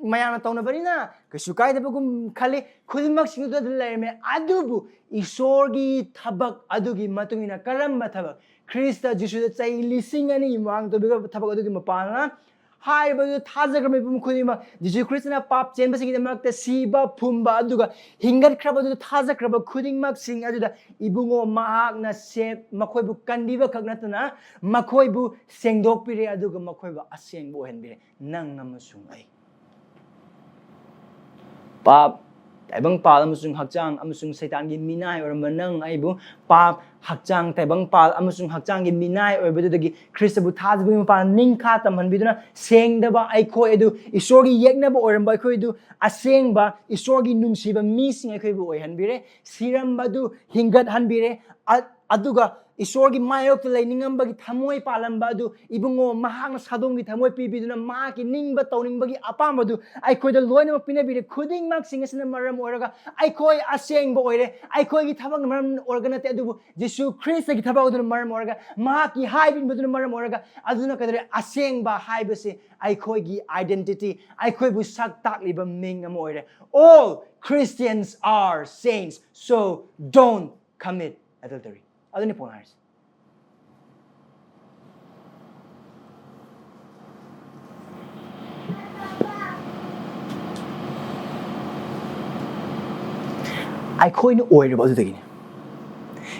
mayana tawna barina kaisu kaidabagum khali khudingmak sing du lerme adubu Esorgi thabak adugi matungina karamba thabak Krista Jesus chai lising ani mang to biga thabak adugi mapana hai ba thajagrame pum khudima Jesus Christ na pap chen basing mak ta siba phumba aduga hingat khraba du thajagraba khuding mak sing aduda ibungo mahak na sep makhoi bu kandiba khagnatna makhoi bu sengdok pire aduga makhoi ba aseng bo henbire nang namasung ai pap taibang pal amasung hakchang amasung saitan gi minai or manang aibu pap hakchang taibang pal amasung hakchang gi minai or bedudagi Christ bu thajbu ma pa ningkha tamhan biduna sengdaba eikhoi edu Esorgi yegnaba oramba eikhoi du asengba Esorgi nungsiba meesing eikhoi bu oihanbire siramba du hingat hanbire aduga Esorgi mayok laining bagi thamoi palamba adu ibungo mahang sadong gi thamoi pibiduna ma ki ningba toning bagi apamba du eikhoi da loina pinabire khuding mak singasina maram oraga eikhoi asengba oire eikhoi gi thabang maram organa te adu Jesu Christ gi thabang adu maram oraga ma ki haibin baduna maram oraga aduna kadare asengba haibase eikhoi gi identity eikhoibu sak takliba ming am oire. All Christians are saints, so don't commit adultery. Adun ni pong haris. Eikhoi no oil ba adu tagini.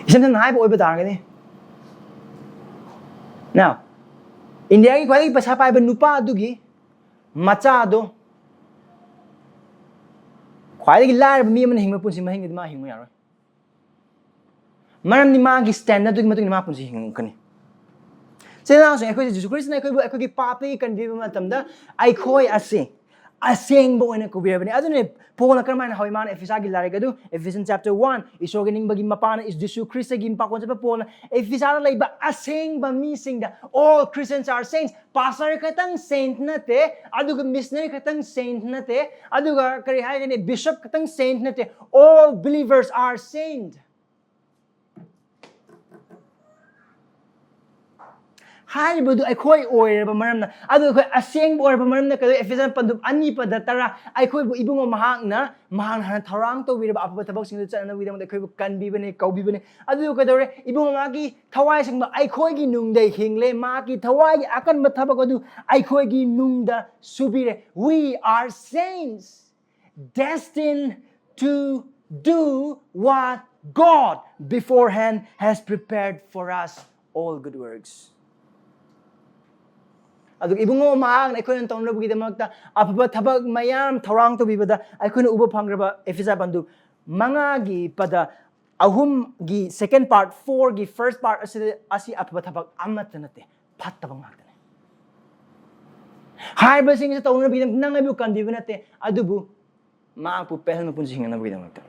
Isang na nahay ba oil ba tarang Now, India ki kwai pasapay ba nupa adugi machado kwai gi lar ba mi man hingma punsi mahing ma hingmo yaro. Maram ni magi stand adugi matung ni ma punsi hing kani. Sena so eikhoi Jesus Christ na eikhoi gi papi kan bi ma tamda eikhoi asengba oina ko bia bani adune Paul nakarman hawi man Ephesians lari gadu Ephesians chapter 1 isogi ning bagi mapana is Jesus Christ gi pakon sa Paul Ephesians lai ba asengba meesingda all Christians are saints pastor katang saint nate aduga missionary katang saint nate aduga kari hay ni bishop katang saint nate all believers are saint Hai bodu eikhoi oir ba maram na adu eikhoi aseng oir ba maram na kadu Ephesians pandum ani pa datara eikhoi bu ibungo mahang han tharang to wirba apa tabak sing chana widam eikhoi bu kanbi bane kaubi bane adu kadore ibungo magi thawai sing ba eikhoi gi nung dai hingle ma ki thawai gi akan ba thabak adu eikhoi gi nung da subire we are saints destined to do what God beforehand has prepared for us all good works. Adug ibungo mahang eikhoi nan tawna bugi damakta apaba thabak mayam thorang to bibada eikhoi uba phangraba Ephesians bandu mangagi pada ahum gi second part 4 gi first part asi apaba thabak amatanate phattabang ngakane haiba sing sa tawna bidam nang abu kan bibunate adubu ma pu pehal mapun singa bugi damakta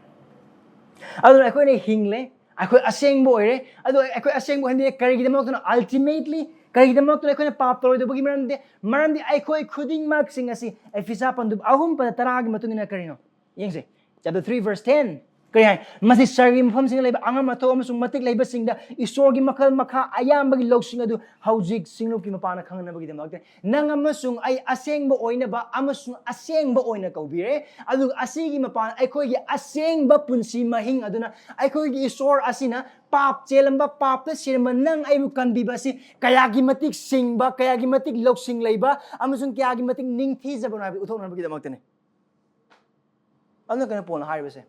adu eikhoi ne hingle eikhoi asengbo oire adu eikhoi asengbo hande kari gi damakta ultimately Kaidamak to eikhoi pap toro do bagi maramdi eikhoi khuding mak sing asi Ephesians pandu ahum pa taragi matungina karino yengse chapter 3 verse 10 kari hai masi sargi mpham sing leiba angam atho amasung matik leiba singda Esorgi makal makha ayam bagi loksing adu haujik singlo ki mapana khangna bagi damak nang amasung ai asengba oina ba amasung asengba oina kaubire adu asigi mapana eikhoi gi asengba punsi mahing aduna eikhoi gi Esor asina pap chelamba pap ta sirma nang aibu kanbiba si kayagi matik singba kayagi matik loksing leiba amasung kayagi matik ningthi jabona bi uthona bagi damak tane anna kana pon haiba se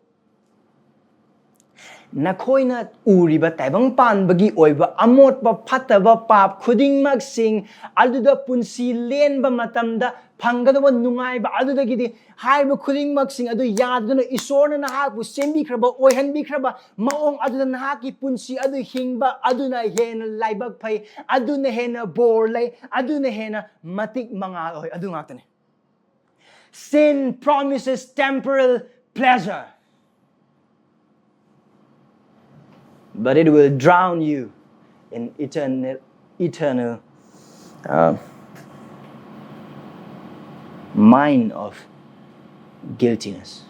Nakhoina uriba taibang pan bagi oiba amot ba phataba pap khuding mak sing aduda punsi len ba matamda phanggadaba nungai ba aduda gidi haiba khuding mak sing adu yaduna Esorna na bu sembi khraba oihan bi khraba maong aduda na ki punsi adu hingba aduna hena laibak phai aduna hena bor lay aduna hena matik manga oi adu ngaktane Sin promises temporal pleasure but it will drown you in eternal mine of guiltiness.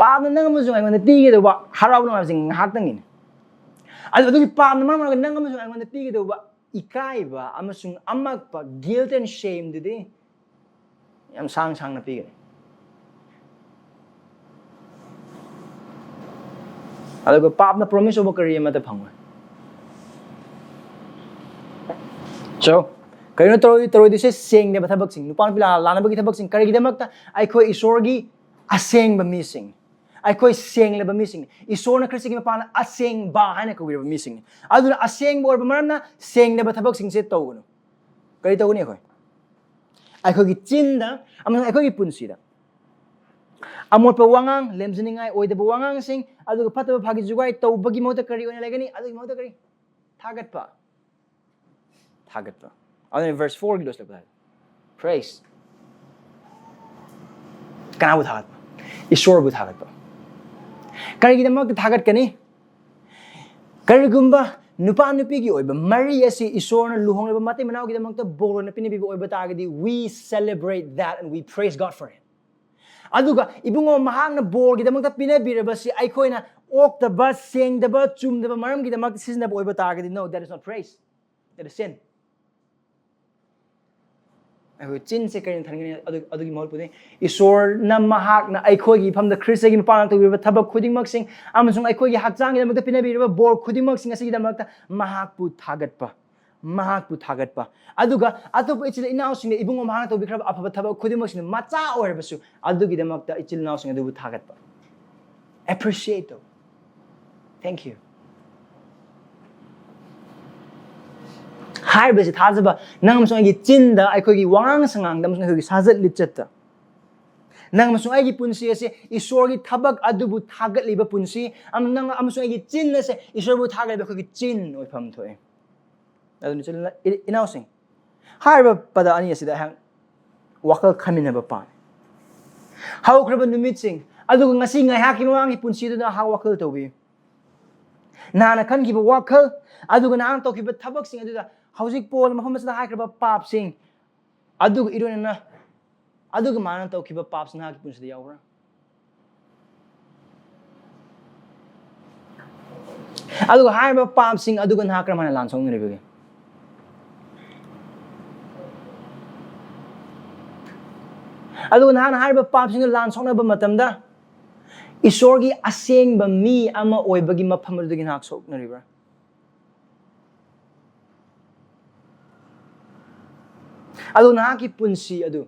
Paam na nang amasung ay mga natigid ba haraw nang amasing hatangin. Ado paam na mga nang amasung ay mga natigid ba ikay ba amasung amag pa guilt and shame didi. Yam sang na pigid. Ado paam na promise obo kariya mata phangwa. So, kayo na taro dise sing na bathabag sing. Nupan pila lana bagi thabag sing karigidamak ta eikhoi Esorgi asengba meesing. Eikhoi seng le ba meesing. Esor na Kristo gi mapana asengba hana ko ba meesing. Ado na aseng bor ba maram na seng na bathabag sing se to no. Kari to ni eikhoi. Eikhoi gi chinda amang eikhoi gi punsida. Amor pa wangang lemziningai oida ba wangang sing ado pata ba phagi jugai to bagi mota kari ona lagani ado mota kari thagat pa. Ado ni verse 4 gilos la praise kana bu thagat pa Esor bu thagat pa kari gidamak thagat kani Karigumba nupa nupigi oiba mari asi isor na luhong leba mati manaw gidamakta boro na pinibibi oiba tagadi, we celebrate that and we praise God for it. Aduga ibungo mahang na bor gidamakta pinabiraba si eikhoi na oktaba sengdaba chumdaba maram gidamakta siznaba oiba tagadi. No, that is not praise. That is sin. Chin se karin thangi adugi mahol pune isor na mahak na eikhoi gi phamda Christ gi mapang tawiraba thabak khudingmak sing amasung eikhoi gi hakchang gi damakta pinabiraba bor khudingmak sing asi gidamakta mahak pu thagatpa aduga atopa ichil inaw sing ibungo mahang to bikrab afaba thaba khudimok sing macha oirbasu adugi damakta ichil inaw sing adubu thagatpa. Appreciate though. Thank you. Hai besi thajaba nang masung agi chinda eikhoi gi wangang sangang dam masung gi sajat lichatta nang masung agi punsi ase Esorgi thabak adubu thagat liba punsi nang amasung agi chin ase Esorbu thagat liba khoi gi chin oifam thoi aduni chil inaw sing hai ba pada ani asida hang wakal khamina ba pa how kraba numit sing aduga ngasi ngai haki mawangi punsi du na ha wakal tobi nana khan gi ba wakal aduga nang to ki ba thabak sing aduda hauzik pol mafam masda hai kraba pap sing aduga irona na aduga manan to ki ba pap sing ha ki punsi da yawra aduga hai ba pap sing aduga na kra mana lansong ni rebe aduga na hai ba pap sing lansong na ba matamda Esorgi asengba mi ama oibagi mafam adugin hak sok na rebe adu na ki punsi adu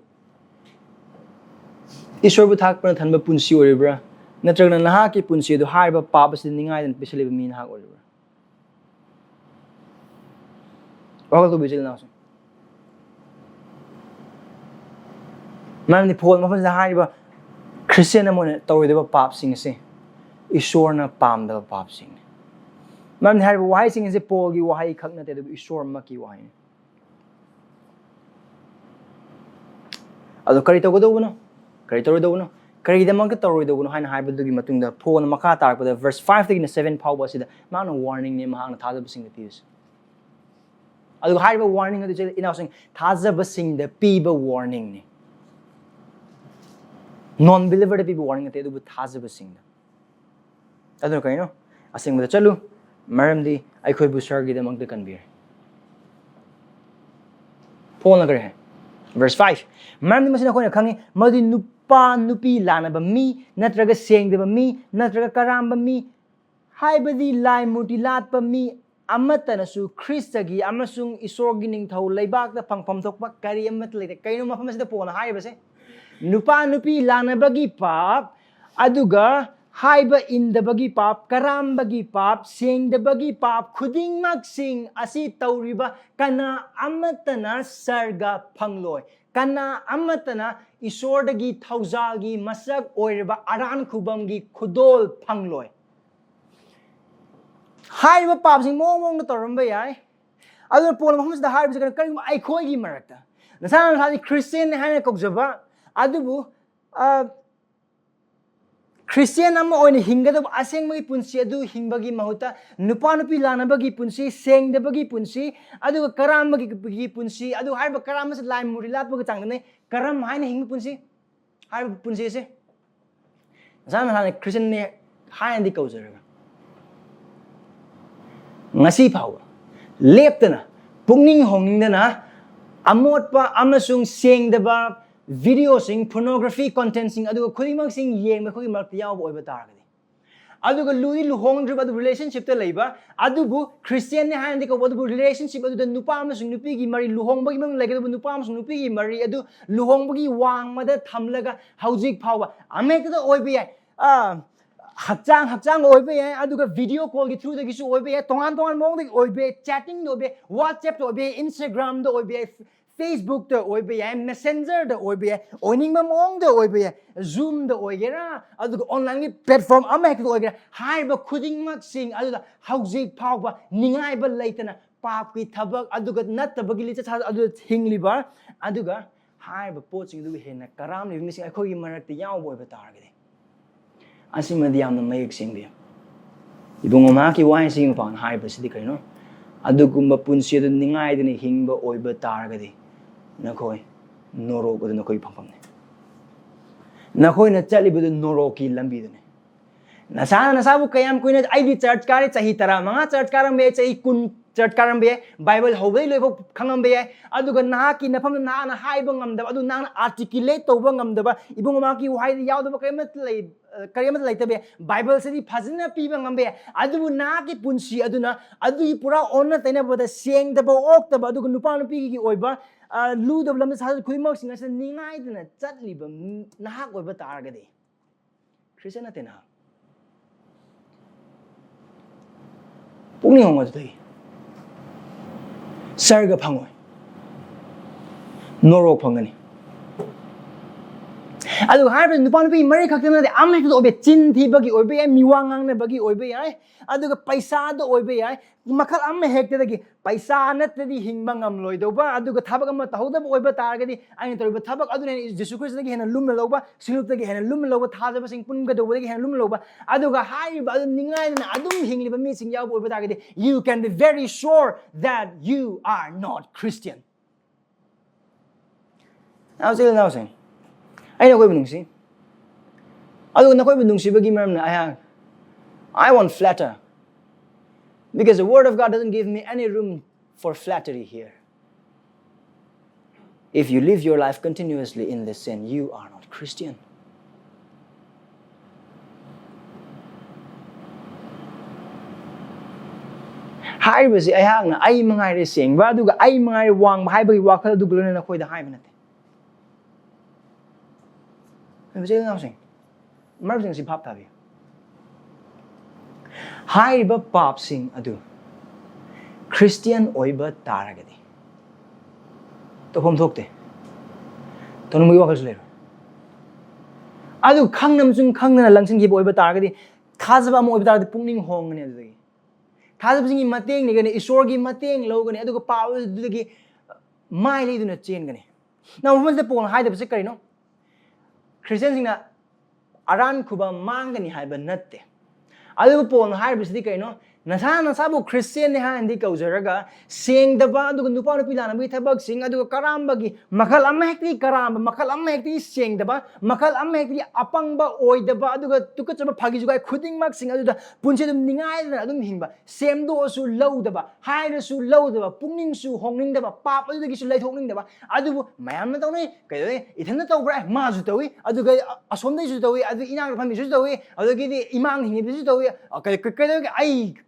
Esorbu thak pan thanba punsi oribra natragna na ki punsi adu hai ba pap sin ningai dan pisali ba min hak oribra wakal to bijil na so man ni phol ma fa hai ba Christian amon tawide ba pap sing se Esor na pam da pap sing man ni hai ba wahai sing se pol gi wahai khak na te du Esor ma ki wahai adu kari to godo no kari to do no kari da mang to do no haina hai ba du gi matung da phone makha tar pa da verse 5 to 7 pau ba sida ma no warning ni mahang na thajabasing da pius adu hai ba warning adu chel inaw sing thajabasing da pi ba warning ni non believer da pi ba warning ate adu thajabasing da adu kai no asengbada chatlu maramdi eikhoi sargagidamak da kanbire phone la kare verse 5 maramdi masina khoi na khangi madi nupa nupi lana ba mi natraga sengde ba mi natraga karamba mi haibadi lai mutilat ba mi amata na su Christagi amasung Esorgi ning thau leibak da phangpham thokpa kari amat leite kaino mafam asida pona haiba se nupa nupi lana bagi pap aduga haiba indabagi pap karambagi pap sengdabagi pap khudingmak sing asi tauriba kana amatana sarga phangloi kana amatana Esordagi thaujagi masak oiriba aran khubamgi khudol phangloi hai ba pap sing mong mong na toramba yai adu pol mahmus da hai ba kari eikhoi gi marakta nasana sani Christian hana kokjaba adubu Christian amma oine hingada asengmagi punsi adu hingbagi mahuta nupa nupi lanabagi punsi sengdabagi punsi adu karambagi punsi adu harba karamba se lai murilat bagi changdane karam haina hingba punsi harba punsi se sana hana Christian ne haina di kaujaraga ngasi phawa leptana pungning hongningdana amotpa amasung sengdaba video sing pornography content sing aduga khudimang sing yeng khoi mark yaw bo oiba taragadi aduga ludi luhong drib adu relationship te leiba adubu Christian ne hain diko adu relationship adu nupa amasung nupi gi mari luhong bagi mang legadu nupa amasung nupi gi mari adu luhong bagi wang mada thamlaga haujik phawa amekta da oiba yai hakchang oiba yai aduga video call gi through da gi su oiba yai tongan mong da oiba chatting do be WhatsApp do be Instagram do oiba Facebook da oiba yai Messenger da oiba yai oining ma mong da oiba yai Zoom da oigera aduga online gi platform ama hek da oigera haiba khudingmak sing aduga haujik phawba ningai ba leitana pap ki thabak aduga nattabagi licha cha aduga hingliba aduga haiba pot sing du hena karam ni mising eikhoi gi marak te yaw boiba targade asimadi yamna mayek sing bi ibung ama ki wai sing pang hai ba sidi kai no adu gumba punsi adu ningai de ni hingba oiba tar ga di nakhoi norok adu nakhoi pham ne nakhoi na chali bu norok ki lambi de ne nasa bu kayam kuina ai di church kare chahi tara manga church karam be chahi kun church karam be bible hobei loibo khangam be adu ga na ki nafam na na hai ba ngam da adu na articulate to ba ngam da ba ibung ma ki wai yaw da ba kayam lei kayam lei ta be bible se di phajna pi ba ngam be adu na ki punsi adu na adu pura onna taina ba da seng da ba ok da ba adu nupa nupi ki oiba lu da lam sa khuimak singa se ningai da na chatli ba na hak oiba tar ga de christian atena pungni hong adu sarga phangoi norok phangani adu harbe nupan pi mari khakna de am hek do be chin thi bagi oibe ai miwangang ne bagi oibe ai adu ga paisa do oibe ai makhal am hek de gi paisa nat di hingba ngam loi do ba adu ga thabak am tahu da oiba tar ga di ai to thabak adu ne jesu christ gi hena lum lo ba silup gi hena lum lo ba thajaba sing pun ga do gi hena lum lo ba adu ga hai ba adu ningai na adum hingli ba mi sing yaw oiba tar ga di you can be very sure that you are not Christian now say I know what you I don't know what I want flatter. Because the word of God doesn't give me any room for flattery here. If you live your life continuously in this sin, you are not Christian. Hai ba si ayang na ay mangai re sing ba du ga ay mangai wang hai ba wakal du gulo na khoi da hai ba nateไม่ใช่เรื่องสิ่งไม่เป็นสิ่งภาพทวีหายบ่ปอบสิ่งอดูคริสเตียนโอยบ่ตาระกันดิตัวผมทุกข์ตัวนึกว่าเขาจะเล่นอดูข้างน้ำซึ่งข้างนั้นหลังสิ่งที่โอยบ่ตาระกันดิท้าจะบ่โอยบ่ตาระกันดิปุ่งนิ่งห้องกันเนี่ยดูดิท้าจะสิ่งที่มาเตียงนี่กันเนี่ยอิสโรกิมาเตียงโลกันเนี่ยอดูก็ป่าวดูดิไม่เลยดูเนี่ยเจนกันเนี่ยน่าผมจะปวงหายแต่เป็นสิ่งอะไรเนาะคริสเตียนสิ่งนั้นอารันคุบะมังกันนี่หายบันนัดเตะอาลูกปนหายไปสิกันเนาะนัทบุคริสเตียนเนี่ยฮะอันที่เขาจะรักกันเสียงดับดูกันนุปานุปิลานะบิทับกสิ่งดูกันคารามบกีมักลอัมเฮกที่คารามมักลอัมเฮกที่เสียงดับมักลอัมเฮกที่อปังบะโอยดับดูกันตุกจะมาพากิจุกันขุดิงมักสิ่งดูกันปุ่นเชดุมนิงายนะดูหิงบะเสียงดูสูเล่าดับหายดูสูเล่าดับปุ่นนิ่งสูห้องนิ่งดับป้าดูกันสูไล่ท้องนิ่งดับดูไม่อันนั้นตรงนี้ก็เลยอีท่านนั้นตัวอะไรมาจุดตัวดูกันอาสมได้จุดตัวดูอินางพันธุ์จุดตัวดูกันที่อิมังหิงจุดตัวก็เลย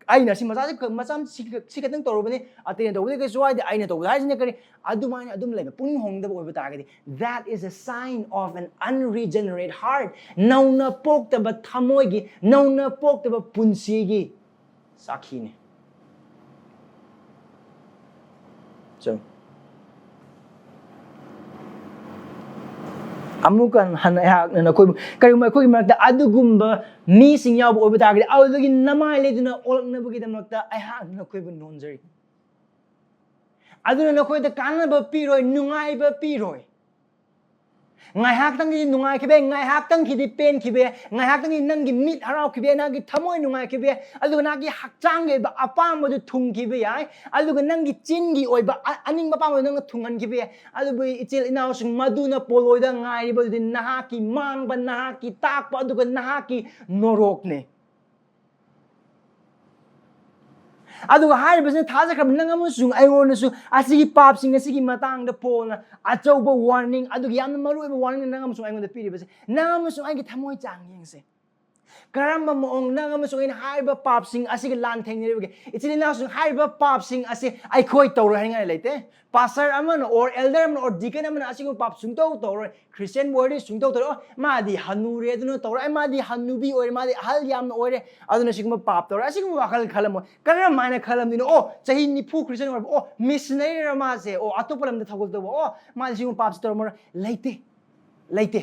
ไอ้นะสิมาจากมาซ้ำสิกันตั้งตัวรู้ไหมอาทิตย์ตัวนี้ก็ช่วยได้ไอ้เนี่ยตัวได้สิเนี่ยก็เลยดูมันดูเลยแบบปุ่นห้องดับโอยไปตายกันดิ that is a sign of an unregenerate heart น่าหน้าปกแต่แบบทำมวยกี่น่าหน้าปกแต่แบบปุ่นซีกี่สักทีเนี่ย so amukan hanayag na nakoy kayo makoy magta adugumba missing yaw bo obita gidi awdugin namay le duna olak na bugida magta ay ha nakoy bo nonjari aduna nakoy da kana ba piroy nungay ba piroy ngay hak tang gi nungay kibe ngay hak tang ki di pen kibe ngay hak tang gi nang gi mit harau kibe na gi thamoy nungay kibe alu na gi hak chang ge ba apam bo thung kibe yai alu nang gi chin gi oi ba aning ba pam bo nang thungan kibe alu bi ichil inaw sing madu na poloi da ngai bo din na ki mang ba na ki tak ba alu na ki norok ne alu hai ba sin thaja kham nang amu sung ai won su asigi pap sing asigi matang da pol na achau ba warning alu yam na maru ba warning nang amu sung ai ngon da piri ba nang amu sung ai gi thamoy chang yeng se karamba mo ong nang amu sung ai hai ba pap sing asigi lan theng ni ba ichili na sung hai ba pap sing asi eikhoi to ro ngai leite pastor aman or elder aman or deacon aman asigi pap sung to ro christian word sung to ro ma di hanure du to ro ai ma di hanubi or ma di hal yam or aduna sigma pap to ro asigi wakal khalam karam mana khalam dino o chahi ni phu christian or o missionary ra ma se o atopalam da thagol do o ma di sigma pap to ro leite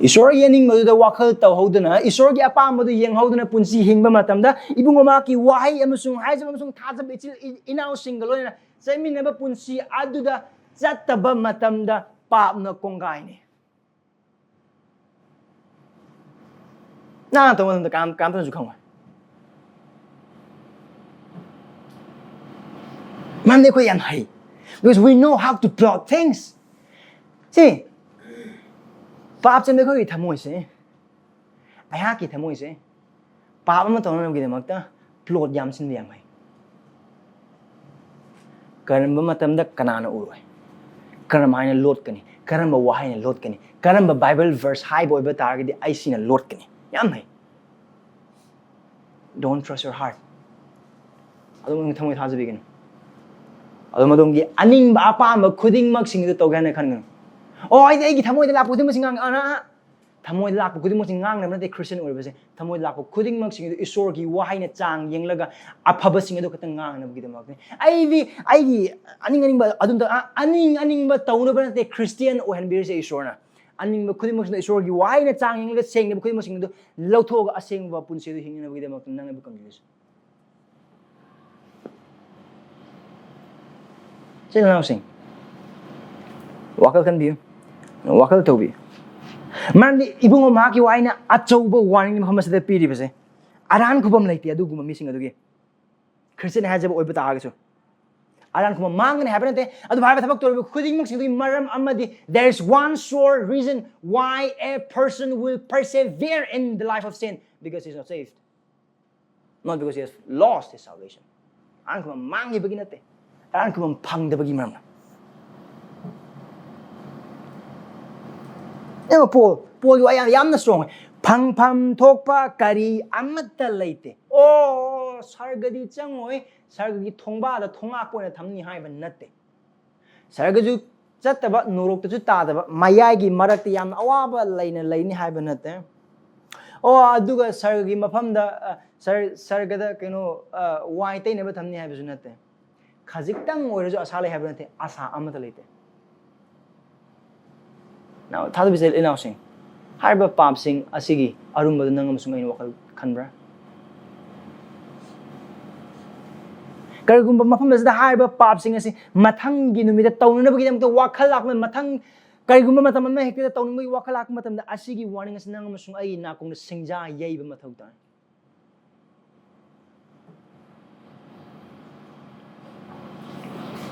Esorgi aning madu da wakal tau hodana Esorgi apa madu yang hodana punsi hingba matamda ibung ama ki wahai amasung hai amasung thajab ichil inaw singgalo na sa imin ba punsi adu da zataba matamda pap na kongai ne Na to man kam to su khong. Man de ko yan hai. Because we know how to plot things. See, पाप चंद देखो ये थमोई से, आया की थमोई से, पाप में तो उन्होंने किधर मगता प्लॉट जाम सिंध याम है, कर्म मतलब दक कनाना उड़े, कर्म आये न लोट कनी, कर्म बवाहे न लोट कनी, कर्म बाइबल वर्स हाई बॉय बता रहे थे ऐसी न लोट कनी, याम है, don't trust your heart, अदुम उन्हें थमोई थाज़ बिगन, अदुम अदुम की अनिंग बापा में खुदिंग मग सिंह तो गहने खनगन Oh, I think Tamoy the lap with him Anna Tamoy lap with him and the Christian or was Tamoy lap of Kudding Muxing the Esorgi, Wahine Tang, Yang Laga, a publishing a look at the Nang of Gidamak. Ivy, Anning but Anning but Town the Christian or Henbir Esorna. Anning but Kudding the Esorgi, Wahine Tang, let's saying the Kudding the Loto Asengba Punsi with them of the Nanga becomes. Say now sing. Wakal can be. Wakal Toby. Man, Ibungo Maki Wina, Atoba warning Hamas the Pidi. Aran Kubam like the Aduguma missing again. Christian has a boy but Agaso. Aran Kumang and Happen, and the Bible couldn't mix Maram Amadi. There's one sure reason why a person will persevere in the life of sin because he's not saved. Not because he has lost his salvation. Aran Kumangi begin at the Aran Kumam Pang the Bagimam. Paul, you are not strong. Pang pam tokpa kari amata late. Oh, sargadi changoy, sargagi tongba, the tonga point at Tamni Hive and Nate. Sargaju Zataba, Nurok to Tada, Mayagi, Maratiam, Awaba, Lane Hive and Nate. Oh, Aduga Sargagi Mapamda, Sargada, why they never Tamni Hive is Nate. Kaziktan or Asali have Nate, Asa amata late. Now, Thajabasa announcing. Harba Pam sing Asigi, Arumba the Nangam Sungay Wakal Kanbra. Kargumba Mafam is the Harba Pam sing as Matangi no the town never get them to Wakalak Matang Kargumba Matamaki the town we Wakalak Matam the Asigi warning us Nangam Sungay Nakung the Singja Yave Matauta.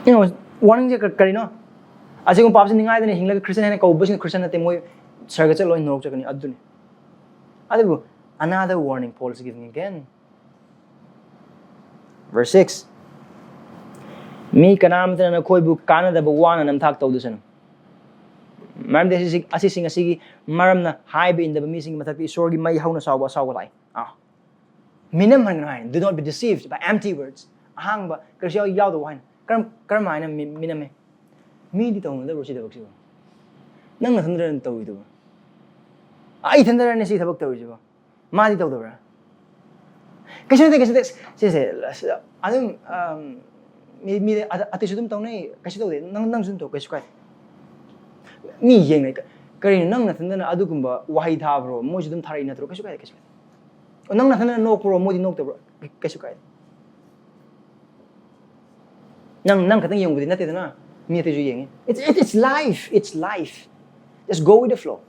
You know, warning the Karino. As you pops in the island, he like a Christian and a co-bushing Christian at the Moy Sargazel in Norjak and Aduni. Another warning Paul is giving again. Verse 6 Me Kanam and a eikhoi Canada, but one and I'm talked to the son. Maram, this is assisting a sigi, Maramna, high in the meesingni matik, Esorgi, my honasawa sawalai. Ah. Minam, do not be deceived by empty words. Ahangba, Kershao Yao the wine. Carmine, Miname. Me the tone, the Roshi of Oxibo. None of them told you. I tender and see the book to you. Madi told her. Cassis, says, I don't me at the Sudum Tone, Cassito, none to Casquai. Me, Yang, carrying none of them Adukumba, White Havro, Mojum Tarina to Casquai. None of them no pro modi no to Casquai. None can young with nothing. It's life. It's life. Just go with the flow.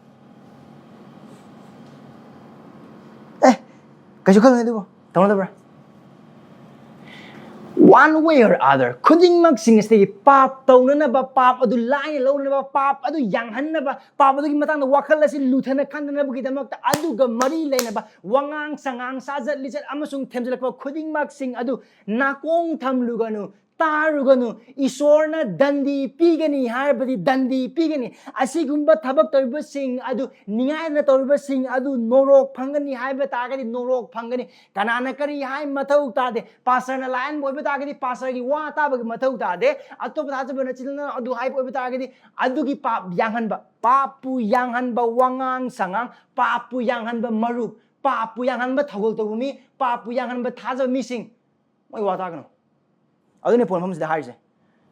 One way or other, couldn't maxing stay pop, tonaba, pop, adu line alone about pop, adu young hanaba, pop, adu matang the wakalas in Lieutenant Kananabukidamak, aduga Mari Lanaba, Wangang Sangang Sazat Lizard Amasung Temselaka, couldn't maxing adu Nakong Tam Luganu. Taruganu, Isorna, Dundee, Pigani, Harbody, Dundee, Pigani, Asigumba Tabak Torbasing, Adu, Niana Torbasing, Adu, Norok, Pangani, Hibatagadi, Norok, Pangani, Kananakari, Hai Matotade, Pasana Land, Bobatagadi, Pasagi, Watabak Matotade, Atopazabana, Adu Hypotagadi, Adugi Pap, Yanganba, Papu Yanganba, Wangang Sangang, Papu Yanganba Maru, Papu Yanganba Togol to me, Papu Yanganba Taza missing. Why Watagano? I don't know if the high.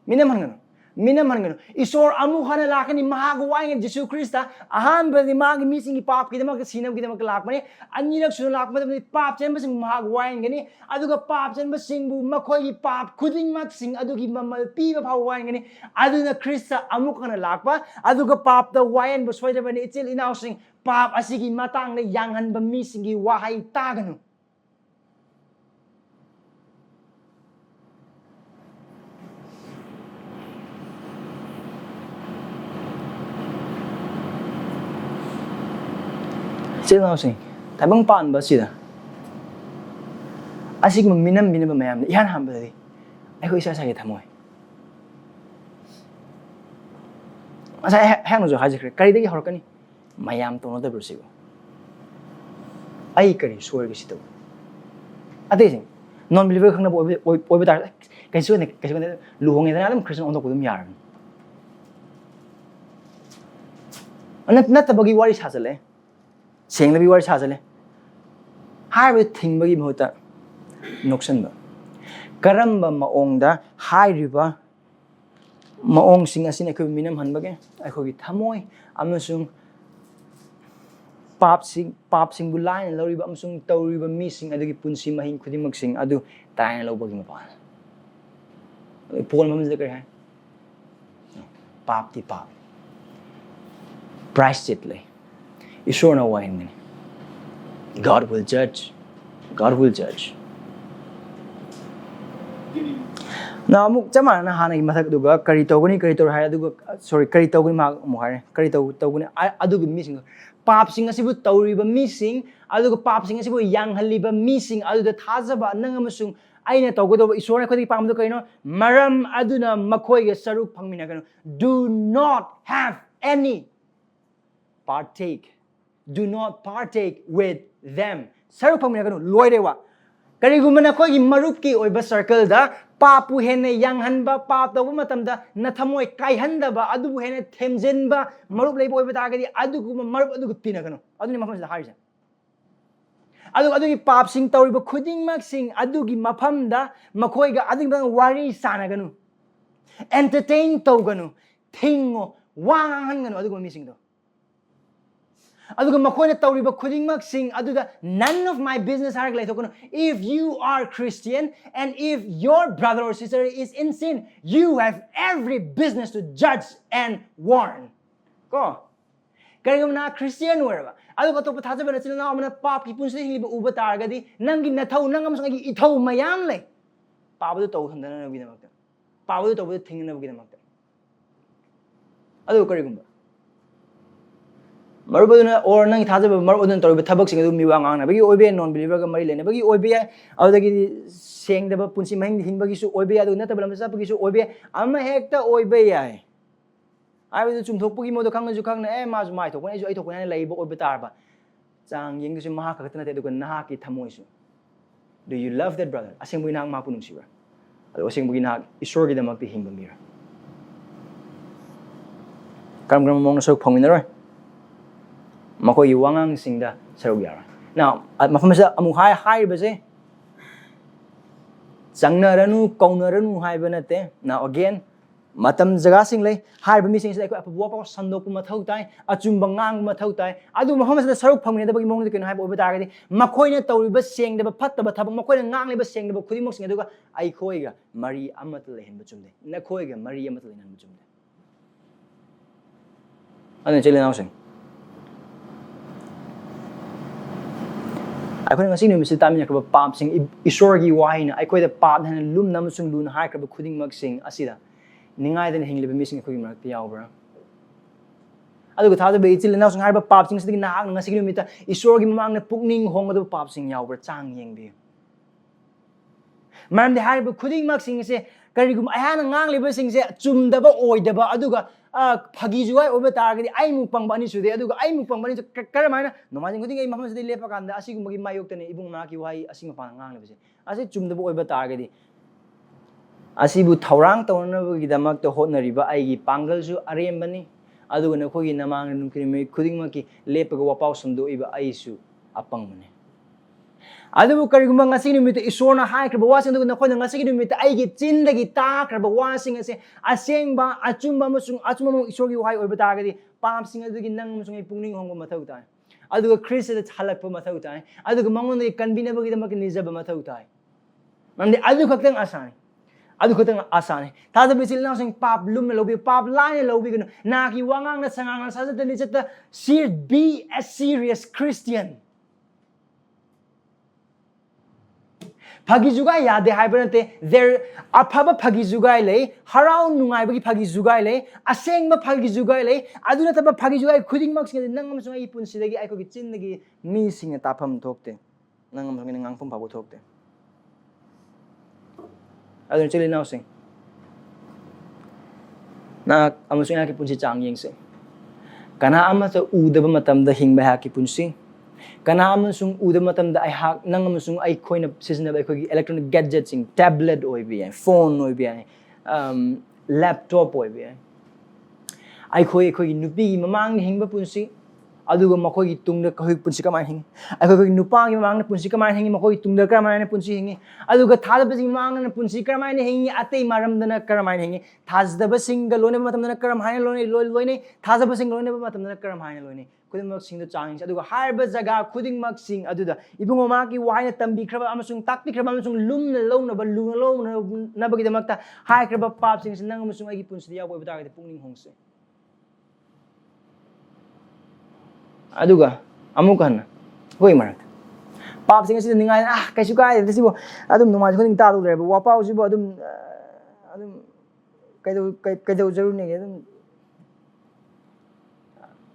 Minaman. Isor Amuhana Lakani Mahagawang and Jesu Christa, a hand by the mag missing pop, Gidamak, Sinam Gidamak Lakmani, and Nilak Sulak with pop chambers in Mahagawang, Aduga pops and Basingu, Makoi pop, couldn't maxing, Adugi Mama, P of Hawang, Aduna Christa, Amukana Lakpa, Aduga pop, the wine was whatever it's in housing, Pap asigi matang na yanghan ba meesinggi wahai tagano. Sino na sing? Tabang paan ba sila? Asig magminam ba mayam? Yan hamba dali. Ay ko isa sa kita mo. Asa hang jo haji kari dagi horkani. Mayam to no da bersigo. Ay kari sorgi sito. Ate sing non believer khang na oi tar kai su ne luhong ina alam Christian on ko dum yar. Anat nat bagi wari chasale. Seng nabi wari chasale. Harbe thing bagi bhota noksan ba. Karamba maongda hairiba maong sing asin ai ko minam han bage ai ko gi thamoi amasung pap sing bulai na loriba amasung tawriba meesing adugi punsi mahing khudimag sing adu tayo na lobagi mapa. Pukul mamam zakar hai. Pap ti pap. Price chitle. Isor na wahin mani. God will judge. God will judge. Now, chama na hana mathak duga kari tawgani hai aduga sorry kari tawgani ma mohare kari tawgani aduga meesing pap sing asibu tawriba meesing aduga pap sing asibu yanghaliba meesing aduda thajaba nang amasung aina tawgodo isora khodi pamdo kaino maram aduna makhoi ga saruk phangmina kano do not have any partake. Do not partake with them. Saruk phangmina kano loirewa karigumana khoi gi marup ki oiba circle da papu hene yanghanba pap tawu matamda nathamoi kaihandaba adubu hene themjenba marup leibo oiba tagadi adugu marup adugu pina kano aduni mafam da harisa adugi pap sing tawriba khuding mak sing adugi mafam da makhoi ga adugi bang wari sana ganu entertain tawganu thingo wangan ganu adugu meesing do aduga makhoi tawriba khuding mak sing aduda none of my business har lai thokano if you are Christian and if your brother or sister is in sin you have every business to judge and warn ko karigumna Christian weraba aduga to thajaba na chilna amana pap ki punsi hingi uba targadi nangi nathau nangam sangi ithau mayam lai pabadu taw handana na bidamakta pabadu taw thingna bidamakta adu karigumba marubaduna or nang thajaba marubadun tawriba thabak sing adu miwa ngangna bagi oibe non believer ga mari lene bagi oibe adagi sengdaba punsi mahing hinbagi su oibe adu natabala masa bagi su oibe ama hekta oibe yai ai bu chumthokpugi modo khangna ju khangna ma ju mai thokna ai thokna leiba oibe tarba chang yeng su maha ka tana te du na ki thamoi su do you love that brother asengbu nang ma punung siwa adu asengbu na Esorgi damak ti hingba mira kam mong na sok phangina roi makhoi wangang singda sarug yara now mafamasa amu hai base changnaranu kaunaranu hai banate now again matam jaga sing lai hai ba mi sing sai ko apwa pa sandok mathau tai achumba ngang mathau tai adu mafamasa sarug phangni da bagi mong de ken hai bo ta ga di makhoi na tawriba sengda ba phatta ba thab makhoi na ngang le ba sengda ba khudimok sing aduga eikhoi ga mari amat lehen ba chumde na khoi ga mari amat lehen ba chumde ane chele na sing eikhoi ngasi nu misi tamina ka pap sing Esorgi waina eikhoi da pap han lum namusung lun hai ka khuding mak sing asida ningai den hingle be missing eikhoi mak yaubra aduga thada be ichil na sung hai ba pap sing sidi na ngasi nu mita Esorgi mamang na pukning hong adu pap sing yaubra chang yeng bi maram de hai ba khuding mak sing se karigum ayana ngang le ba sing se chumdaba oidaba aduga phagi juai oba targadi ai mu pangbani sude aduga ai mu pangbani karamaina nomajing khuding ai mafam sidi lepa kanda asi gumagi mayok tane ibung ma ki wai asi ma pang ngang le bese asi chumdaba oba targadi asi bu thaurang tawna gi damak to hotnariba ai gi pangal su arembani aduga na khogi namang num krimi khuding ma ki lepa ga wapau samdo iba ai su apang mane adubu karigumba ngasi numita Esorna hai kraba wasing aduga nakhoi ngasi numita ai gi chindagi ta kraba wasing ase asengba achumba amasung achumba Esorgi hai oiba targadi pam sing adugi nang amasung ai pungning hongba mathau tai aduga Christ da halakpa mathau tai aduga mangon kanbine bagi damak nijaba mathau tai mamde adu khaktang asani adu khutang asane thaja bisil na sing pap lum na lobi pap line lobi gano na ki wangang na sangang na sa dali chata be a serious Christian phagi jugai yade haibrante there aphaba phagi jugai le harau nungai bagi phagi jugai le asengba phagi jugai le adu na taba phagi jugai khuding mak sing nang amsung ai punsi dagi ai ko gi chin dagi mi sing ta pham thokte nang amsung ngang phum phabu thokte adu chili now sing na amsung ai ki punsi chang yeng se kana ama sa udaba matam da hingba ha ki punsi kana amsung udaba matam da ai hak nang amsung ai khoi na season ba khoi electronic gadgets sing tablet oi bi phone oi bi laptop oi bi ai khoi nupi mamang hingba punsi aduga makoi gi tungda khoi punsi kamai hingi ai khoi nupa gi mamang na punsi kamai hingi makoi tungda kamai na punsi hingi aduga thada sing mamang na punsi kamai na hingi atei maram dana kamai hingi thada sing ga lone matam dana karam haina lone thada sing lone matam dana karam haina lone khuding mak sing da chang aduga harba jaga khuding mak sing aduda ibungo ma ki waina tambi khraba amasung takpi khraba amasung lumna lona ba luna lona na bagi damakta hai khraba pap sing nang amasung ai gi punsi ya boi bata ga pungning hongse aduga amukan hoi marak pap sing si ningai kaisu kai desibo adum numai khuding ta do reba wa pau sibo adum kai do jaru ne adum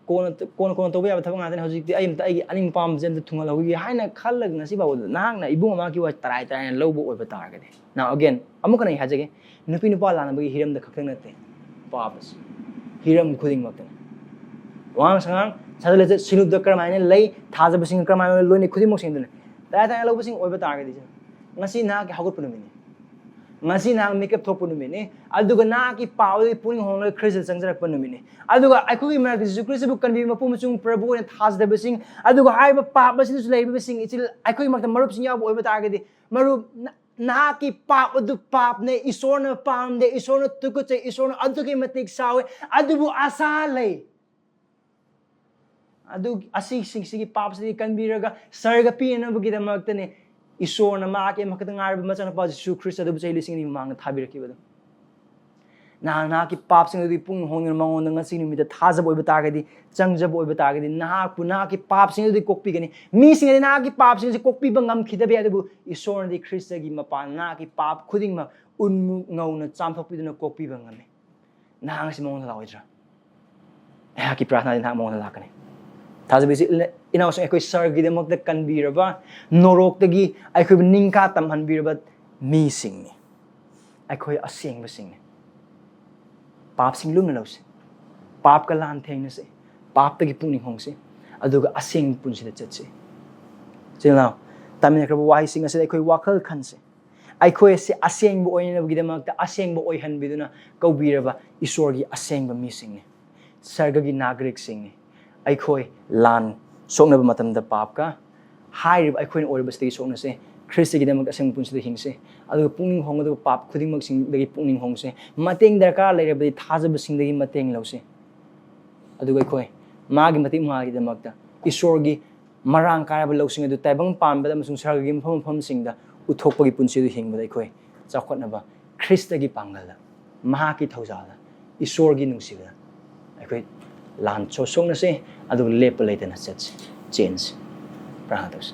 kon to ba thaba ngata hojik ti ai mta ai aning pam jen thunga logi haina khallag na siba nahang na ibung ma ki wa tarai tarai lobo oi ba tar ga de now again amukan ai hajage nupi nupa lana bagi hiram da khakang nate papas hiram khuding mak wang sangang sadale sinup da karmaine lei thaja basing karmaine loine khudi mok sing dune ta ta lo basing oi ba tar ga di ngasi na ki hagut punu mini ngasi na makeup thok punu mini aduga na ki pawi puning hong le christian sangjar punu mini aduga ai khu ma jesu christ bu kan bi ma pu chung prabhu ne thaja da basing aduga hai ba pa basing su lei basing ichil ai khu ma marup sing ya oi ba tar ga di marup na ki pap adu pap ne isor na pam de isor na tuku che isor na adu ki matik sawe adu bu asa lei adu asi sing sigi pap sigi kanbire ga sargapi na bu gidamak tane isor na ma ke makata ngar ba machana pa jesu christ adu chai lising ni mang thabir ki bada na ki pap sing adu pung hong mangon nga sing ni mi da thaja boi bata ga di changjab boi bata ga di na ku na ki pap sing adu kokpi gani mi sing na ki pap sing kokpi ba ngam khida be adu isor di christ gi mapa na ki pap khuding ma unmu ngau na chamthok pi na kokpi ba ngame na ang si mong la oidra ha ki prarthana din ha mong la kani thajabisi inaw sang eikhoi sargagidamak da kanbire ba norok dagi eikhoi ningka tamhanbire ba meesingni eikhoi asengba sing pap sing lum na lose pap ka lan theina se pap dagi pungning hongse aduga aseng punsi da chatse chilnaw tamina kraba wai sing ase eikhoi wakhal khanse eikhoi se asengba oina gidamak da asengba oi hanbiduna kaubire ba Esorgi asengba meesingni sargagi nagrik singni eikhoi lan sokna ba matam da pap ka hai eikhoi oi ba stay sokna se christ gi damak aseng punsi da hingse adu pungning hong da pap khuding mak sing dagi pungning hongse mateng darkar lai ba thaja ba sing dagi mateng lause adu eikhoi magi matik ma gi damak da Esorgi marang kara ba lausing adu taibang pam ba da masung sargagi pham sing da uthok pa gi punsi du hing ba eikhoi chakhot na ba christ gi pangal da maha ki thojala Esorgi nungsi ba eikhoi lan cho song na se adu lep later na set change prahados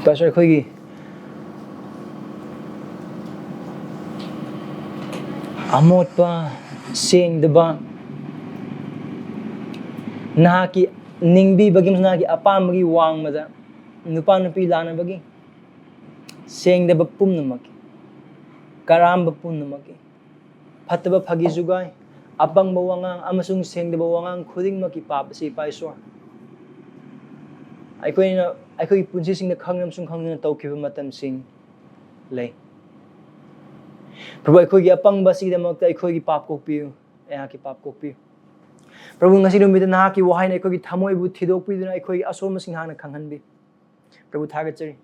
pastor khoi gi amot pa sing de ba na ki ningbi bagim na ki apam gi wang ma da nupa nupi lana bagi seng de ba pum namak karam ba pum namak phatba phagi jugai apang bawangang amasung seng de bawangang khuding maki pap si pai sor aikoi punsi sing na khangnam sung khangna tawkhiba matam sing lei prabhu aikoi gi apang ba si de mak aikoi gi pap kokpiu ya ki pap kokpiu prabhu ngasi numida na ki wahai na aikoi gi thamoi bu thidok pi duna aikoi gi asol masing hana khanghan bi prabhu thagat chari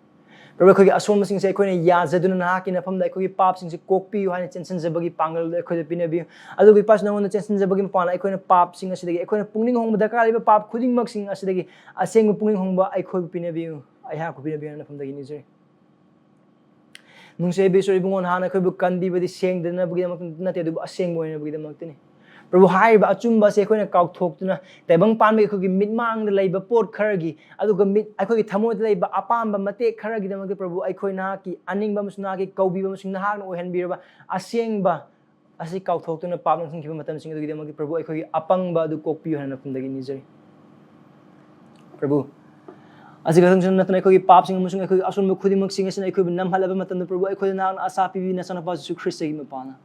Prabhu akhoi asom sing se akhoi na yazaduna na ki na pham da akhoi pap sing se kokpi yu haina chensan jabagi pangal akhoi da pinabi adu gi pas na on chensan jabagi pana akhoi na pap sing asidagi akhoi na pungning hong da ka liba pap khuding mak sing asidagi aseng pungning hong ba akhoi pinabi aiha ko pinabi na pham da gi ni jeri nungse be sori bungon hana akhoi bu kandi badi seng da na bagi mak na te du aseng boy na bagi da mak tini Prabhu hai ba achumba se akhoi na kauk thok tuna taibang pan me akhoi gi mitmang da leiba pot kharagi aduga mit akhoi gi thamoi da leiba apamba mate kharagi da mak Prabhu akhoi na ki aning ba musna ki kaubi ba musing na hak na ohen birba asengba asi kauk thok tuna pam sing kiba matam sing da mak Prabhu akhoi gi apang ba du kokpi hana phum da gi ni jeri Prabhu asi gathang sun natna akhoi gi pap sing musung akhoi asun mu khudi mak sing asin akhoi bu nam halaba matam Prabhu akhoi na asa pi bi na sana pa su Christ gi mapana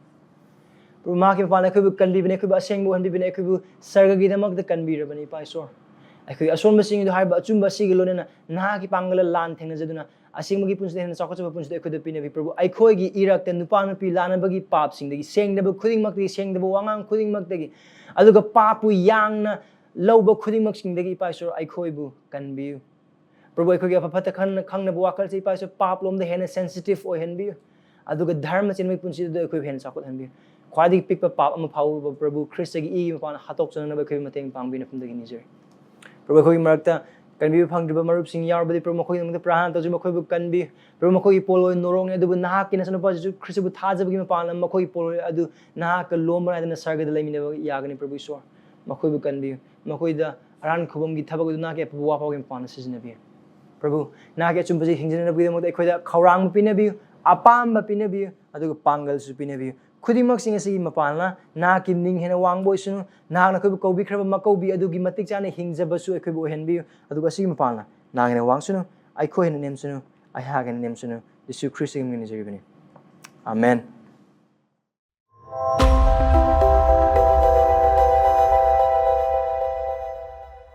Prabhu ma ki mapana akhoi bu kanbi bine akhoi bu aseng bu hanbi bine akhoi bu sargagidamak da kanbire bani pa Esor akhoi ason basing du hai ba achumba si gi lona na ki pangala lan thengna jaduna asing magi punse hena sakot ba punse akhoi da pinabi Prabhu eikhoi gi irak te nupa nupi lana bagi pap sing dagi seng da bu khuding mak dagi seng da bu wangang khuding mak dagi aduga papu yang na lauba khuding mak sing dagi pa Esor eikhoibu kanbiu Prabhu akhoi gi apapata khang na bu wakal si pa Esor pap lom da hena sensitive oi henbiu aduga dharma chen mai punse da akhoi hena sakot henbiu khwadi pikpa pap ama phau Prabhu Christ gi igi mapana hatok chana ba akhoi mateng pangbi na phum dagi ni jeri Prabhu akhoi marakta kanbi phangdriba marup sing yarbadi Prabhu akhoi namda prahan tawju akhoi bu kanbi Prabhu akhoi poloi norong ne adubu nahak ki nasana pa ju Christ bu thajabagi mapana akhoi poloi adu nahak ka lomra na sarga da laimine yagani Prabhu Esor akhoi bu kanbi akhoi da aran khubam gi thabag du na ke bu wa pawge mapana sijnabi Prabhu na ke chumbaji hingjana bu de akhoi da khawrang pinabi apam pinabi aduga pangal su pinabi khudimak sing asi mapana na kim ning hena wangbo isunu na na khoi ko bi khraba makaubi adugi matik chane hingjaba su akhoi bo henbi aduga si mapana na hena wangsunu aikhoi hena nemsunu ai ha hena nemsunu Jesu Christ ngi ni jeri bani Amen